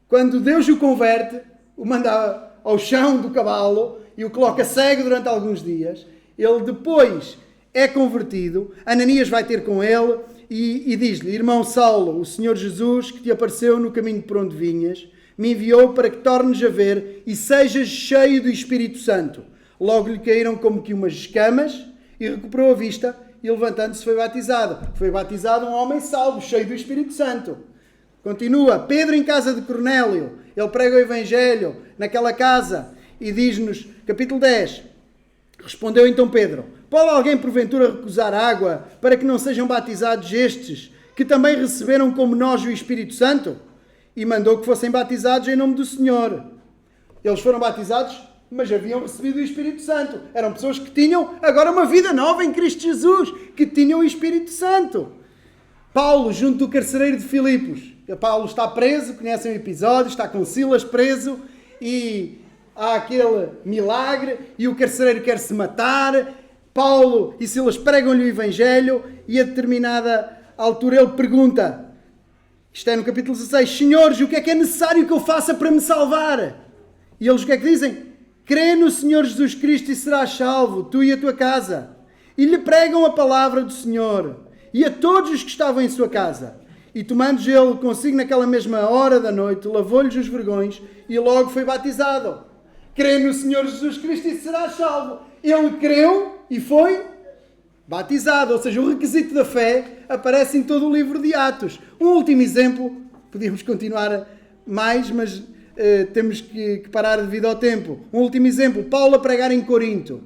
quando Deus o converte, o manda ao chão do cavalo e o coloca cego durante alguns dias, ele depois é convertido. Ananias vai ter com ele e diz-lhe, irmão Saulo, o Senhor Jesus, que te apareceu no caminho por onde vinhas, me enviou para que tornes a ver e sejas cheio do Espírito Santo. Logo lhe caíram como que umas escamas e recuperou a vista e levantando-se foi batizado. Foi batizado um homem salvo, cheio do Espírito Santo. Continua. Pedro em casa de Cornélio. Ele prega o Evangelho naquela casa e diz-nos, capítulo 10, respondeu então Pedro, pode alguém porventura recusar água para que não sejam batizados estes que também receberam como nós o Espírito Santo? E mandou que fossem batizados em nome do Senhor. Eles foram batizados, mas haviam recebido o Espírito Santo. Eram pessoas que tinham agora uma vida nova em Cristo Jesus, que tinham o Espírito Santo. Paulo, junto do carcereiro de Filipos. Paulo está preso, conhecem o episódio, está com Silas preso e há aquele milagre e o carcereiro quer se matar. Paulo e Silas pregam-lhe o Evangelho e a determinada altura ele pergunta, isto é no capítulo 16, Senhores, o que é necessário que eu faça para me salvar? E eles o que é que dizem? Crê no Senhor Jesus Cristo e serás salvo, tu e a tua casa. E lhe pregam a palavra do Senhor e a todos os que estavam em sua casa. E tomando ele consigo naquela mesma hora da noite, lavou-lhes os vergões e logo foi batizado. Crê no Senhor Jesus Cristo e serás salvo. Ele creu e foi batizado. Ou seja, o requisito da fé aparece em todo o livro de Atos. Um último exemplo, podíamos continuar mais, mas temos que parar devido ao tempo. Um último exemplo, Paulo a pregar em Corinto.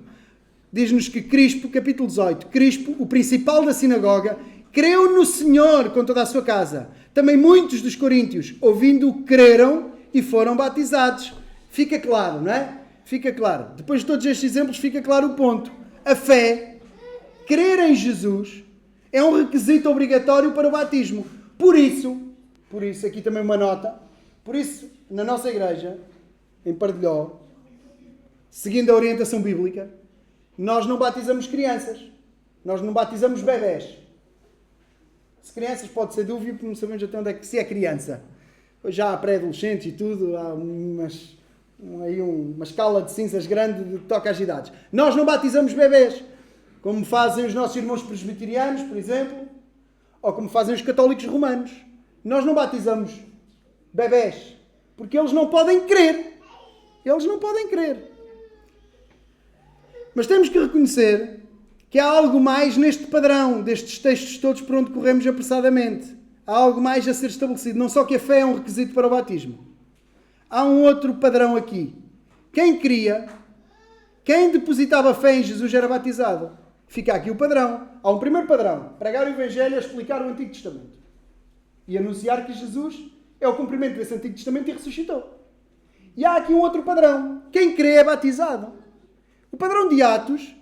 Diz-nos que Crispo, capítulo 18, Crispo, o principal da sinagoga, creu no Senhor com toda a sua casa. Também muitos dos coríntios, ouvindo-o, creram e foram batizados. Fica claro, não é? Fica claro. Depois de todos estes exemplos, fica claro o ponto. A fé, crer em Jesus, é um requisito obrigatório para o batismo. Por isso, aqui também uma nota, por isso, na nossa igreja, em Pardelhó, seguindo a orientação bíblica, nós não batizamos crianças. Nós não batizamos bebés. Se crianças pode ser dúvida, porque não sabemos até onde é que se é criança. Já há pré-adolescentes e tudo, há uma escala de cinzas grande que toca às idades. Nós não batizamos bebés, como fazem os nossos irmãos presbiterianos, por exemplo, ou como fazem os católicos romanos. Nós não batizamos bebés, porque eles não podem crer. Eles não podem crer. Mas temos que reconhecer que há algo mais neste padrão, destes textos todos por onde corremos apressadamente. Há algo mais a ser estabelecido. Não só que a fé é um requisito para o batismo. Há um outro padrão aqui. Quem cria, quem depositava fé em Jesus era batizado. Fica aqui o padrão. Há um primeiro padrão. Pregar o Evangelho é explicar o Antigo Testamento. E anunciar que Jesus é o cumprimento desse Antigo Testamento e ressuscitou. E há aqui um outro padrão. Quem crê é batizado. O padrão de Atos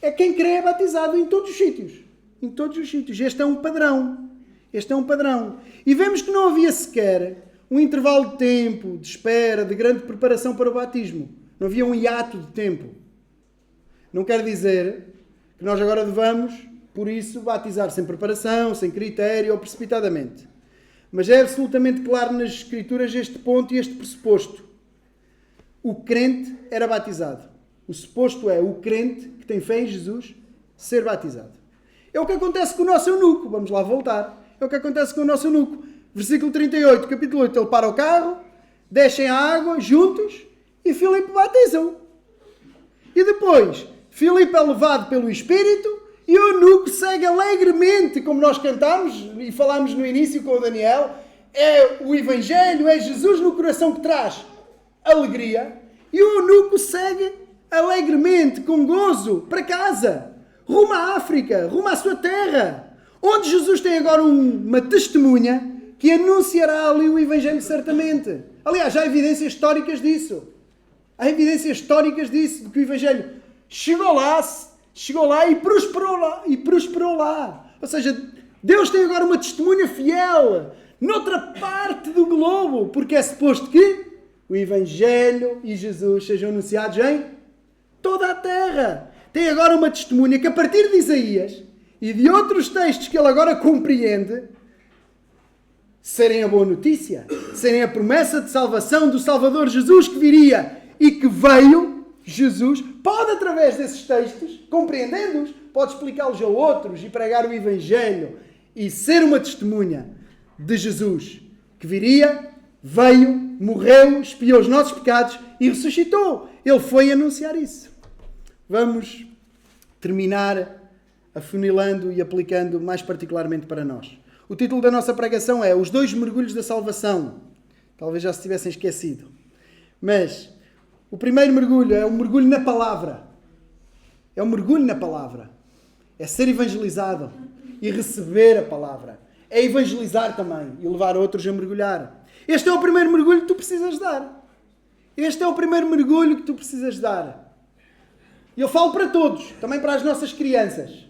é quem crê é batizado em todos os sítios. Em todos os sítios. Este é um padrão. Este é um padrão. E vemos que não havia sequer um intervalo de tempo, de espera, de grande preparação para o batismo. Não havia um hiato de tempo. Não quer dizer que nós agora devamos, por isso, batizar sem preparação, sem critério ou precipitadamente. Mas é absolutamente claro nas Escrituras este ponto e este pressuposto. O crente era batizado. O suposto é o crente que tem fé em Jesus ser batizado. É o que acontece com o nosso eunuco. Vamos lá voltar. É o que acontece com o nosso eunuco. Versículo 38, capítulo 8. Ele para o carro, descem a água juntos e Filipe batizam. E depois, Filipe é levado pelo Espírito e o eunuco segue alegremente, como nós cantámos e falámos no início com o Daniel. É o Evangelho, é Jesus no coração que traz alegria. E o eunuco segue alegremente, com gozo, para casa. Rumo à África, rumo à sua terra. Onde Jesus tem agora uma testemunha que anunciará ali o Evangelho certamente. Aliás, há evidências históricas disso. Há evidências históricas disso, de que o Evangelho chegou lá e prosperou lá. Ou seja, Deus tem agora uma testemunha fiel noutra parte do globo, porque é suposto que o Evangelho e Jesus sejam anunciados em toda a terra. Tem agora uma testemunha que a partir de Isaías e de outros textos que ele agora compreende, serem a boa notícia, serem a promessa de salvação do Salvador Jesus que viria e que veio, Jesus, pode através desses textos, compreendendo-os, pode explicá-los a outros e pregar o Evangelho e ser uma testemunha de Jesus que viria, veio, morreu, expiou os nossos pecados e ressuscitou. Ele foi anunciar isso. Vamos terminar afunilando e aplicando mais particularmente para nós. O título da nossa pregação é Os 2 mergulhos da salvação. Talvez já se tivessem esquecido. Mas o primeiro mergulho é o mergulho na palavra. É o mergulho na palavra. É ser evangelizado e receber a palavra. É evangelizar também e levar outros a mergulhar. Este é o primeiro mergulho que tu precisas dar. Este é o primeiro mergulho que tu precisas dar. E eu falo para todos, também para as nossas crianças,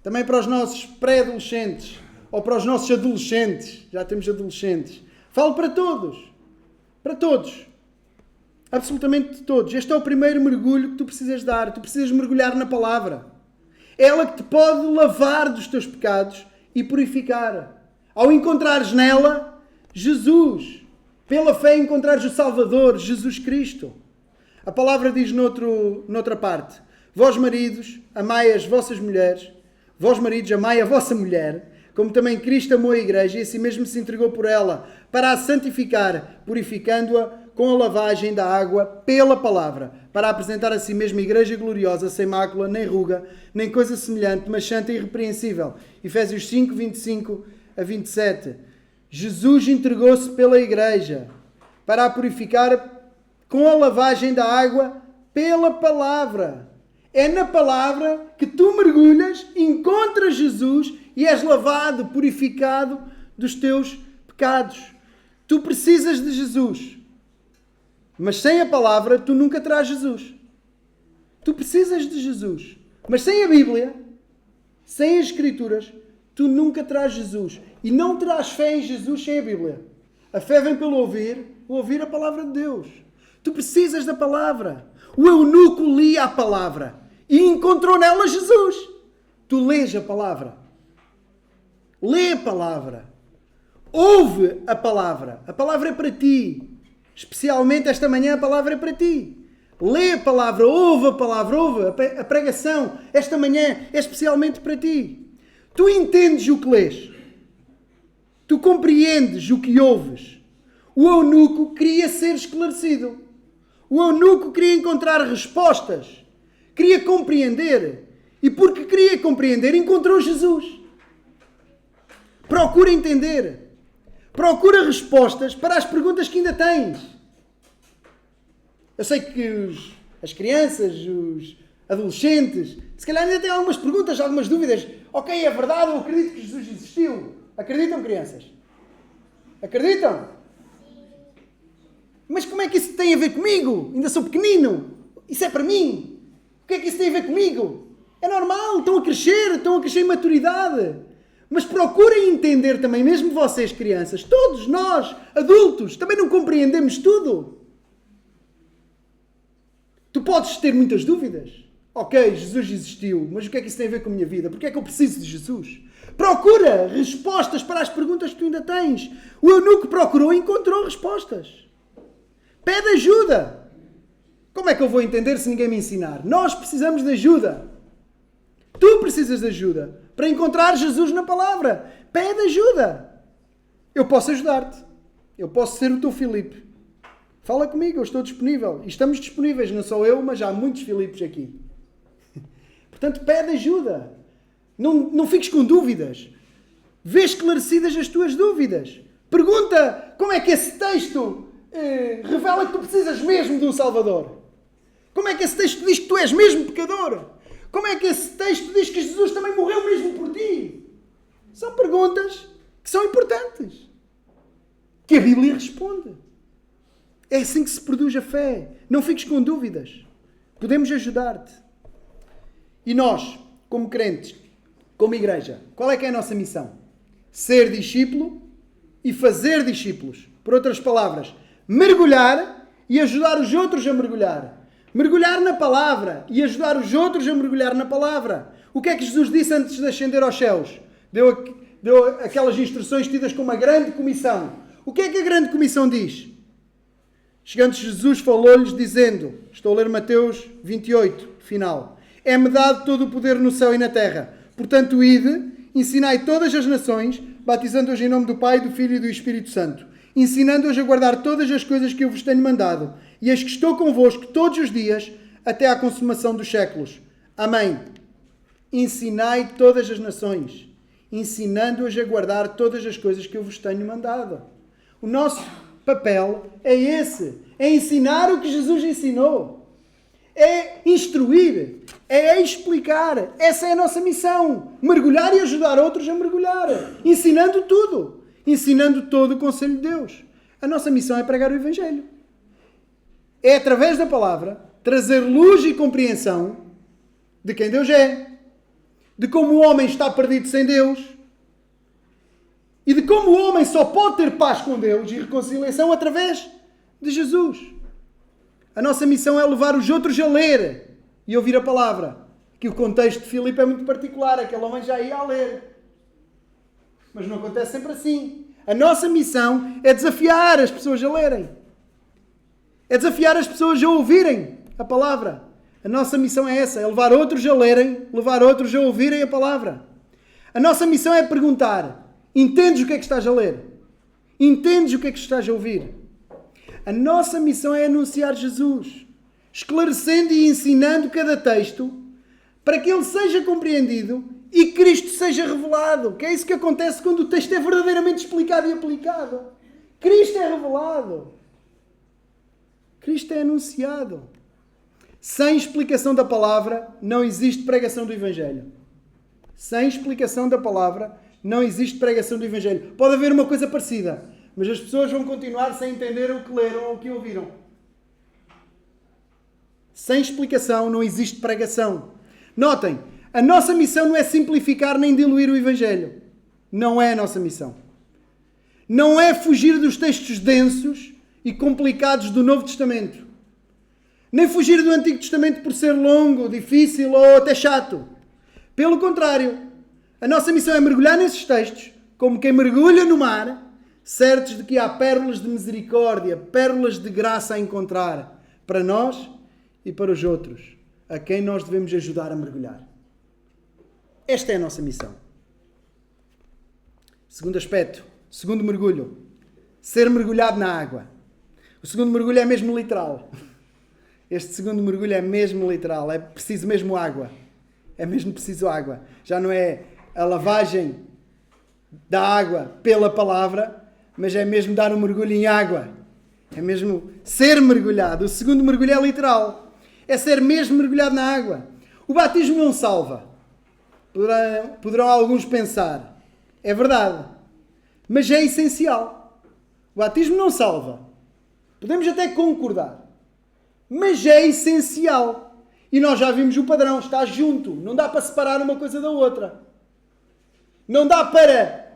também para os nossos pré-adolescentes, ou para os nossos adolescentes, já temos adolescentes. Falo para todos, absolutamente todos. Este é o primeiro mergulho que tu precisas dar, tu precisas mergulhar na palavra. É ela que te pode lavar dos teus pecados e purificar. Ao encontrares nela Jesus, pela fé encontrares o Salvador, Jesus Cristo. A palavra diz noutra parte, vós maridos, amai as vossas mulheres, vós maridos, amai a vossa mulher, como também Cristo amou a igreja e assim mesmo se entregou por ela, para a santificar, purificando-a com a lavagem da água pela palavra, para apresentar a si mesma igreja gloriosa, sem mácula, nem ruga, nem coisa semelhante, mas santa e irrepreensível. Efésios 5, 25 a 27. Jesus entregou-se pela igreja, para a purificar com a lavagem da água pela palavra. É na palavra que tu mergulhas, encontras Jesus e és lavado, purificado dos teus pecados. Tu precisas de Jesus. Mas sem a palavra, tu nunca terás Jesus. Tu precisas de Jesus. Mas sem a Bíblia, sem as Escrituras, tu nunca terás Jesus. E não terás fé em Jesus sem a Bíblia. A fé vem pelo ouvir a palavra de Deus. Tu precisas da palavra. O eunuco lia a palavra e encontrou nela Jesus. Tu lês a palavra. Lê a palavra. Ouve a palavra. A palavra é para ti. Especialmente esta manhã a palavra é para ti. Lê a palavra, ouve a palavra, ouve a pregação. Esta manhã é especialmente para ti. Tu entendes o que lês. Tu compreendes o que ouves. O eunuco queria ser esclarecido. O eunuco queria encontrar respostas. Queria compreender. E porque queria compreender, encontrou Jesus. Procura entender. Procura respostas para as perguntas que ainda tens. Eu sei que as crianças, os adolescentes, se calhar ainda têm algumas perguntas, algumas dúvidas. Ok, é verdade, eu acredito que Jesus existiu. Acreditam, crianças? Acreditam? Mas como é que isso tem a ver comigo? Ainda sou pequenino. Isso é para mim. O que é que isso tem a ver comigo? É normal, estão a crescer em maturidade. Mas procurem entender também, mesmo vocês, crianças, todos nós, adultos, também não compreendemos tudo. Tu podes ter muitas dúvidas. Ok, Jesus existiu, mas o que é que isso tem a ver com a minha vida? Porque é que eu preciso de Jesus? Procura respostas para as perguntas que tu ainda tens. O eunuco procurou e encontrou respostas. Pede ajuda. Como é que eu vou entender se ninguém me ensinar? Nós precisamos de ajuda. Tu precisas de ajuda para encontrar Jesus na palavra. Pede ajuda. Eu posso ajudar-te. Eu posso ser o teu Filipe. Fala comigo, eu estou disponível. E estamos disponíveis, não sou eu, mas há muitos Filipes aqui. Portanto, pede ajuda. Não fiques com dúvidas. Vê esclarecidas as tuas dúvidas. Pergunta como é que esse texto revela que tu precisas mesmo de um Salvador. Como é que esse texto diz que tu és mesmo pecador? Como é que esse texto diz que Jesus também morreu mesmo por ti? São perguntas que são importantes. Que a Bíblia responde. É assim que se produz a fé. Não fiques com dúvidas. Podemos ajudar-te. E nós, como crentes, como igreja, qual é que é a nossa missão? Ser discípulo e fazer discípulos. Por outras palavras, mergulhar e ajudar os outros a mergulhar. Mergulhar na palavra e ajudar os outros a mergulhar na palavra. O que é que Jesus disse antes de ascender aos céus? Deu aquelas instruções tidas como uma grande comissão. O que é que a grande comissão diz? Chegando Jesus falou-lhes dizendo, estou a ler Mateus 28, final, é-me dado todo o poder no céu e na terra. Portanto, ide, ensinai todas as nações, batizando-os em nome do Pai, do Filho e do Espírito Santo, ensinando-os a guardar todas as coisas que eu vos tenho mandado. E eis que estou convosco todos os dias, até à consumação dos séculos. Amém. Ensinai todas as nações, ensinando-os a guardar todas as coisas que eu vos tenho mandado. O nosso papel é esse. É ensinar o que Jesus ensinou. É instruir. É explicar. Essa é a nossa missão. Mergulhar e ajudar outros a mergulhar. Ensinando tudo. Ensinando todo o conselho de Deus. A nossa missão é pregar o Evangelho. É através da palavra trazer luz e compreensão de quem Deus é. De como o homem está perdido sem Deus. E de como o homem só pode ter paz com Deus e reconciliação através de Jesus. A nossa missão é levar os outros a ler e ouvir a palavra. Que o contexto de Filipe é muito particular. Aquele homem já ia a ler. Mas não acontece sempre assim. A nossa missão é desafiar as pessoas a lerem. É desafiar as pessoas a ouvirem a palavra. A nossa missão é essa. É levar outros a lerem, levar outros a ouvirem a palavra. A nossa missão é perguntar: entendes o que é que estás a ler? Entendes o que é que estás a ouvir? A nossa missão é anunciar Jesus, esclarecendo e ensinando cada texto para que ele seja compreendido e Cristo seja revelado. Que é isso que acontece quando o texto é verdadeiramente explicado e aplicado. Cristo é revelado. Cristo é anunciado. Sem explicação da palavra, não existe pregação do Evangelho. Sem explicação da palavra, não existe pregação do Evangelho. Pode haver uma coisa parecida, mas as pessoas vão continuar sem entender o que leram ou o que ouviram. Sem explicação não existe pregação. Notem, a nossa missão não é simplificar nem diluir o Evangelho. Não é a nossa missão. Não é fugir dos textos densos e complicados do Novo Testamento. Nem fugir do Antigo Testamento por ser longo, difícil ou até chato. Pelo contrário, a nossa missão é mergulhar nesses textos, como quem mergulha no mar, certos de que há pérolas de misericórdia, pérolas de graça a encontrar para nós e para os outros, a quem nós devemos ajudar a mergulhar. Esta é a nossa missão. Segundo aspecto, segundo mergulho, ser mergulhado na água. O segundo mergulho é mesmo literal. Este segundo mergulho é mesmo literal, é preciso mesmo água. É mesmo preciso água. Já não é a lavagem da água pela palavra, mas é mesmo dar um mergulho em água. É mesmo ser mergulhado. O segundo mergulho é literal. É ser mesmo mergulhado na água. O batismo não salva. Poderão alguns pensar. É verdade. Mas é essencial. O batismo não salva. Podemos até concordar. Mas é essencial. E nós já vimos o padrão. Está junto. Não dá para separar uma coisa da outra. Não dá para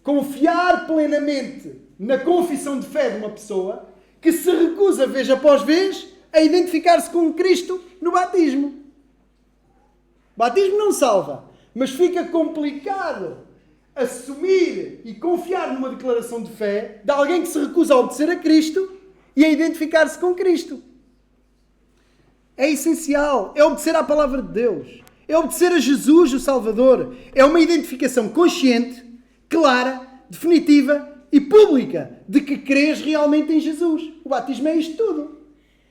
confiar plenamente na confissão de fé de uma pessoa que se recusa vez após vez a identificar-se com Cristo no batismo. Batismo não salva, mas fica complicado assumir e confiar numa declaração de fé de alguém que se recusa a obedecer a Cristo e a identificar-se com Cristo. É essencial, é obedecer à palavra de Deus, é obedecer a Jesus, o Salvador. É uma identificação consciente, clara, definitiva e pública de que crês realmente em Jesus. O batismo é isto tudo.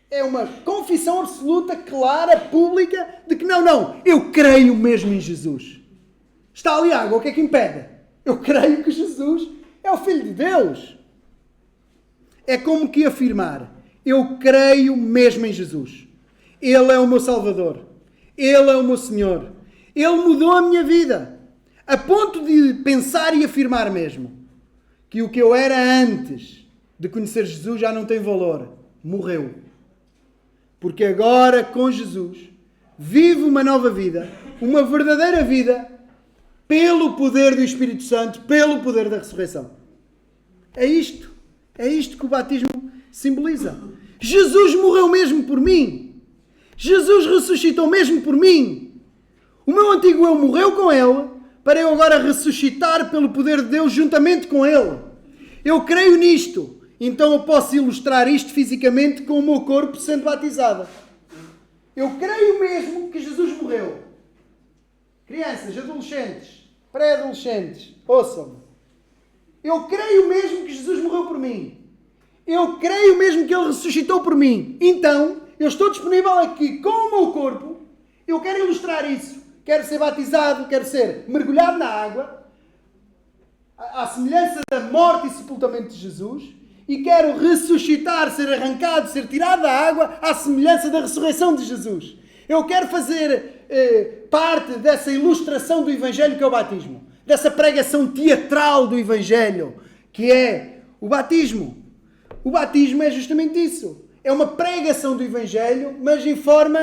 É uma confissão absoluta, clara, pública, de que não, eu creio mesmo em Jesus. Está ali água, o que é que impede? Eu creio que Jesus é o Filho de Deus. É como que afirmar, eu creio mesmo em Jesus. Ele é o meu Salvador. Ele é o meu Senhor. Ele mudou a minha vida. A ponto de pensar e afirmar mesmo que o que eu era antes de conhecer Jesus já não tem valor. Morreu. Porque agora, com Jesus, vivo uma nova vida, uma verdadeira vida, pelo poder do Espírito Santo, pelo poder da ressurreição. É isto que o batismo simboliza. Jesus morreu mesmo por mim. Jesus ressuscitou mesmo por mim. O meu antigo eu morreu com ele, para eu agora ressuscitar pelo poder de Deus juntamente com ele. Eu creio nisto. Então eu posso ilustrar isto fisicamente com o meu corpo sendo batizado. Eu creio mesmo que Jesus morreu. Crianças, adolescentes, pré-adolescentes, ouçam-me. Eu creio mesmo que Jesus morreu por mim. Eu creio mesmo que Ele ressuscitou por mim. Então, eu estou disponível aqui com o meu corpo. Eu quero ilustrar isso. Quero ser batizado, quero ser mergulhado na água, à semelhança da morte e sepultamento de Jesus. E quero ressuscitar, ser arrancado, ser tirado da água à semelhança da ressurreição de Jesus. Eu quero fazer parte dessa ilustração do Evangelho que é o batismo. Dessa pregação teatral do Evangelho que é o batismo. O batismo é justamente isso. É uma pregação do Evangelho, mas em forma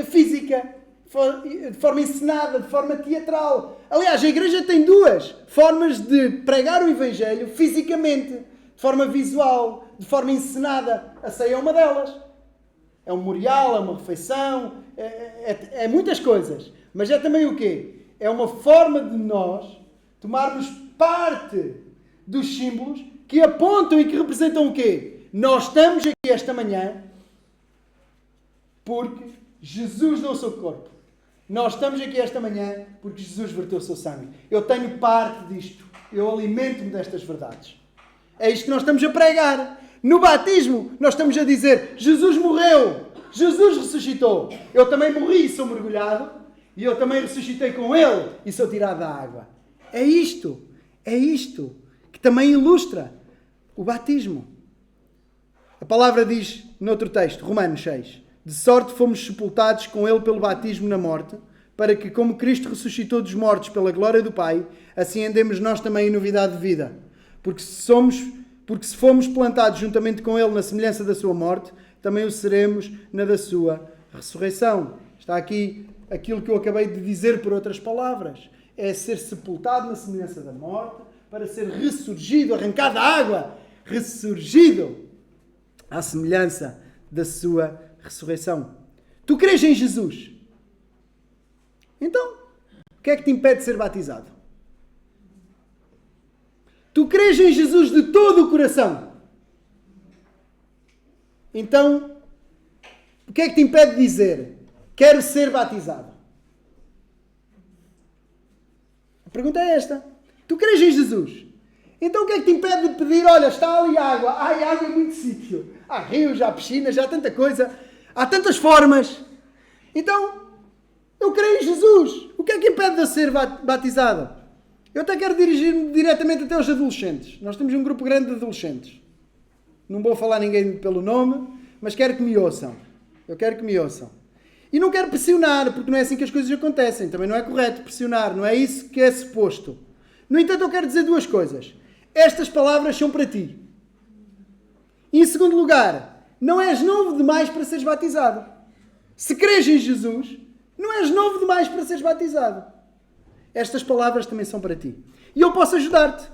física, de forma encenada, de forma teatral. Aliás, a Igreja tem duas formas de pregar o Evangelho fisicamente. De forma visual, de forma encenada. A ceia é uma delas. É um memorial, é uma refeição, é muitas coisas. Mas é também o quê? É uma forma de nós tomarmos parte dos símbolos que apontam e que representam o quê? Nós estamos aqui esta manhã porque Jesus deu o seu corpo. Nós estamos aqui esta manhã porque Jesus verteu o seu sangue. Eu tenho parte disto. Eu alimento-me destas verdades. É isto que nós estamos a pregar. No batismo, nós estamos a dizer, Jesus morreu, Jesus ressuscitou. Eu também morri e sou mergulhado, e eu também ressuscitei com Ele e sou tirado da água. É isto que também ilustra o batismo. A palavra diz, noutro texto, Romanos 6, de sorte fomos sepultados com Ele pelo batismo na morte, para que, como Cristo ressuscitou dos mortos pela glória do Pai, assim andemos nós também em novidade de vida. Porque se fomos plantados juntamente com Ele na semelhança da sua morte, também o seremos na da sua ressurreição. Está aqui aquilo que eu acabei de dizer por outras palavras. É ser sepultado na semelhança da morte, para ser ressurgido, arrancado da água, ressurgido à semelhança da sua ressurreição. Tu crês em Jesus? Então, o que é que te impede de ser batizado? Tu crês em Jesus de todo o coração? Então, o que é que te impede de dizer, quero ser batizado? A pergunta é esta. Tu crês em Jesus? Então o que é que te impede de pedir, olha, está ali água. Ai, água é muito sítio. Há rios, há piscinas, há tanta coisa. Há tantas formas. Então, eu creio em Jesus. O que é que impede de eu ser batizado? Eu até quero dirigir-me diretamente até aos adolescentes. Nós temos um grupo grande de adolescentes. Não vou falar ninguém pelo nome, mas quero que me ouçam. Eu quero que me ouçam. E não quero pressionar, porque não é assim que as coisas acontecem. Também não é correto pressionar, não é isso que é suposto. No entanto, eu quero dizer duas coisas. Estas palavras são para ti. E em segundo lugar, não és novo demais para seres batizado. Se crês em Jesus, não és novo demais para seres batizado. Estas palavras também são para ti. E eu posso ajudar-te.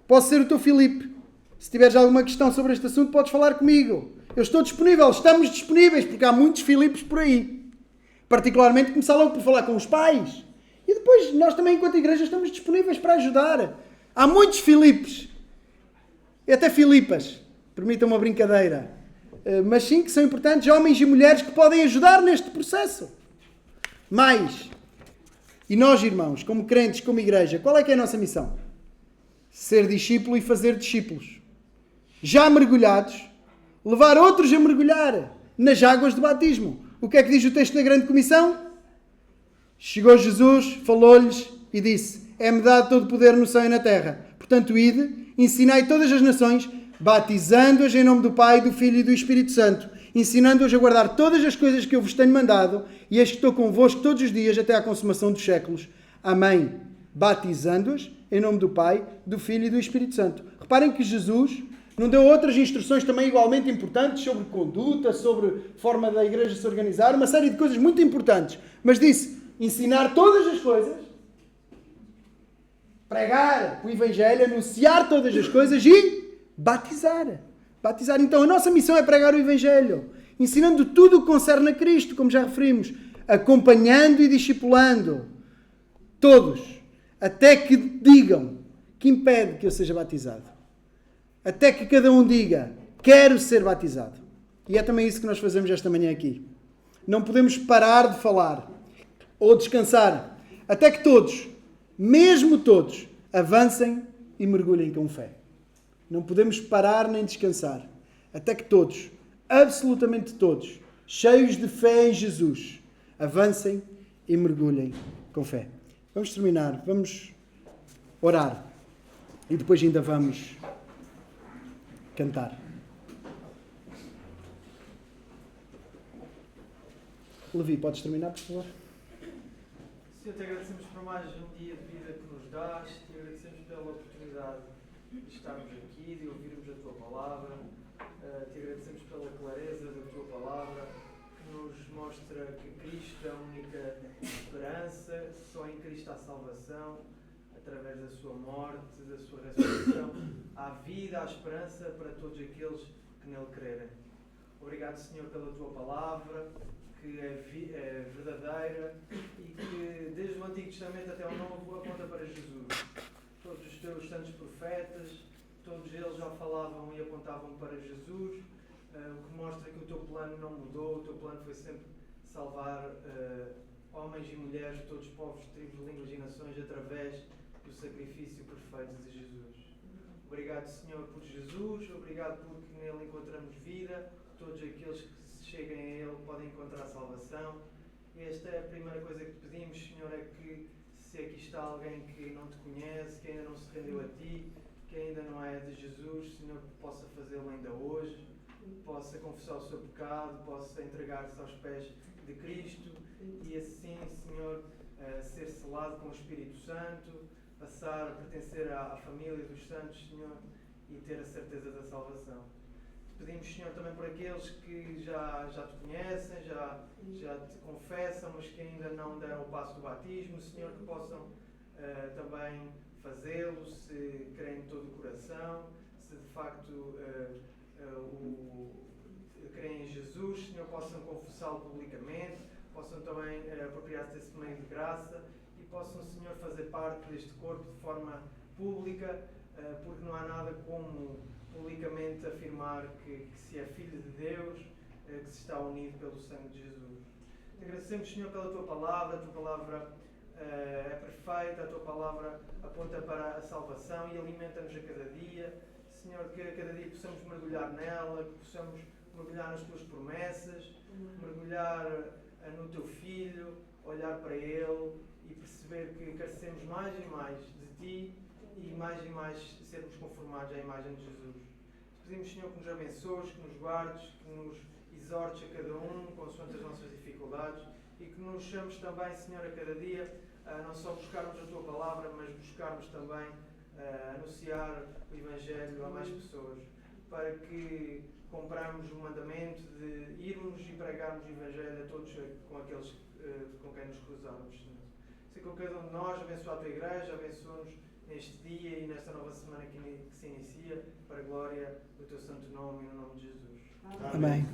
Posso ser o teu Filipe. Se tiveres alguma questão sobre este assunto, podes falar comigo. Eu estou disponível. Estamos disponíveis, porque há muitos Filipes por aí. Particularmente começar logo por falar com os pais. E depois nós também, enquanto igreja, estamos disponíveis para ajudar. Há muitos Filipes. E até Filipas. Permitam uma brincadeira. Mas sim que são importantes homens e mulheres que podem ajudar neste processo. Mais. E nós, irmãos, como crentes, como igreja, qual é que é a nossa missão? Ser discípulo e fazer discípulos. Já mergulhados, levar outros a mergulhar nas águas do batismo. O que é que diz o texto da Grande Comissão? Chegou Jesus, falou-lhes e disse: é-me dado todo o poder no céu e na terra. Portanto, ide, ensinai todas as nações, batizando-as em nome do Pai, do Filho e do Espírito Santo, ensinando-as a guardar todas as coisas que eu vos tenho mandado, e eis que estou convosco todos os dias até à consumação dos séculos. Amém. Batizando-as em nome do Pai, do Filho e do Espírito Santo. Reparem que Jesus não deu outras instruções também igualmente importantes sobre conduta, sobre forma da igreja se organizar, uma série de coisas muito importantes. Mas disse, ensinar todas as coisas, pregar o Evangelho, anunciar todas as coisas e batizar. Batizar. Então a nossa missão é pregar o Evangelho, ensinando tudo o que concerne a Cristo, como já referimos, acompanhando e discipulando todos, até que digam que impede que eu seja batizado. Até que cada um diga, quero ser batizado. E é também isso que nós fazemos esta manhã aqui. Não podemos parar de falar ou descansar, até que todos, mesmo todos, avancem e mergulhem com fé. Não podemos parar nem descansar, até que todos, absolutamente todos, cheios de fé em Jesus, avancem e mergulhem com fé. Vamos terminar, vamos orar e depois ainda vamos cantar. Levi, podes terminar, por favor? Senhor, te agradecemos por mais um dia de vida que nos dás, te agradecemos pela oportunidade de estarmos aqui, de ouvirmos a tua palavra, te agradecemos pela clareza da tua palavra, que nos mostra que Cristo é a única esperança, só em Cristo há salvação, através da sua morte, da sua ressurreição, há vida, há esperança para todos aqueles que nele crerem. Obrigado, Senhor, pela tua palavra, que é verdadeira e que desde o Antigo Testamento até o Novo aponta para Jesus. Todos os teus santos profetas, todos eles já falavam e apontavam para Jesus, o que mostra que o teu plano não mudou, o teu plano foi sempre salvar homens e mulheres de todos os povos, tribos, línguas e nações através do sacrifício perfeito de Jesus. Obrigado, Senhor, por Jesus, obrigado porque nele encontramos vida, todos aqueles que se cheguem a ele podem encontrar salvação. E esta é a primeira coisa que te pedimos, Senhor, é que se aqui está alguém que não te conhece, que ainda não se rendeu a ti, que ainda não é de Jesus, Senhor, possa fazê-lo ainda hoje, possa confessar o seu pecado, possa entregar-se aos pés de Cristo e assim, Senhor, ser selado com o Espírito Santo, passar a pertencer à família dos santos, Senhor, e ter a certeza da salvação. Te pedimos, Senhor, também por aqueles que já te conhecem, já te confessam, mas que ainda não deram o passo do batismo, Senhor, que possam também fazê-lo, se creem de todo o coração, se de facto creem em Jesus, Senhor, possam confessá-lo publicamente, possam também apropriar-se desse meio de graça e possam, Senhor, fazer parte deste corpo de forma pública, porque não há nada como publicamente afirmar que se é filho de Deus, que se está unido pelo sangue de Jesus. Te agradecemos, Senhor, pela tua palavra. A tua palavra é perfeita, a tua palavra aponta para a salvação e alimenta-nos a cada dia. Senhor, que a cada dia possamos mergulhar nela, que possamos mergulhar nas tuas promessas, mergulhar no teu Filho, olhar para ele e perceber que carecemos mais e mais de ti e mais sermos conformados à imagem de Jesus. Te pedimos, Senhor, que nos abençoes, que nos guardes, que nos exortes a cada um, consoante as nossas dificuldades e que nos chames também, Senhor, a cada dia, a não só buscarmos a tua palavra, mas buscarmos também anunciar o Evangelho a mais pessoas, para que compramos o mandamento de irmos e pregarmos o Evangelho a todos com aqueles com quem nos cruzarmos, Senhor. Sei com cada um de nós, abençoa a tua igreja, abençoa-nos neste dia e nesta nova semana que se inicia, para a glória do teu santo nome e no nome de Jesus. Amém.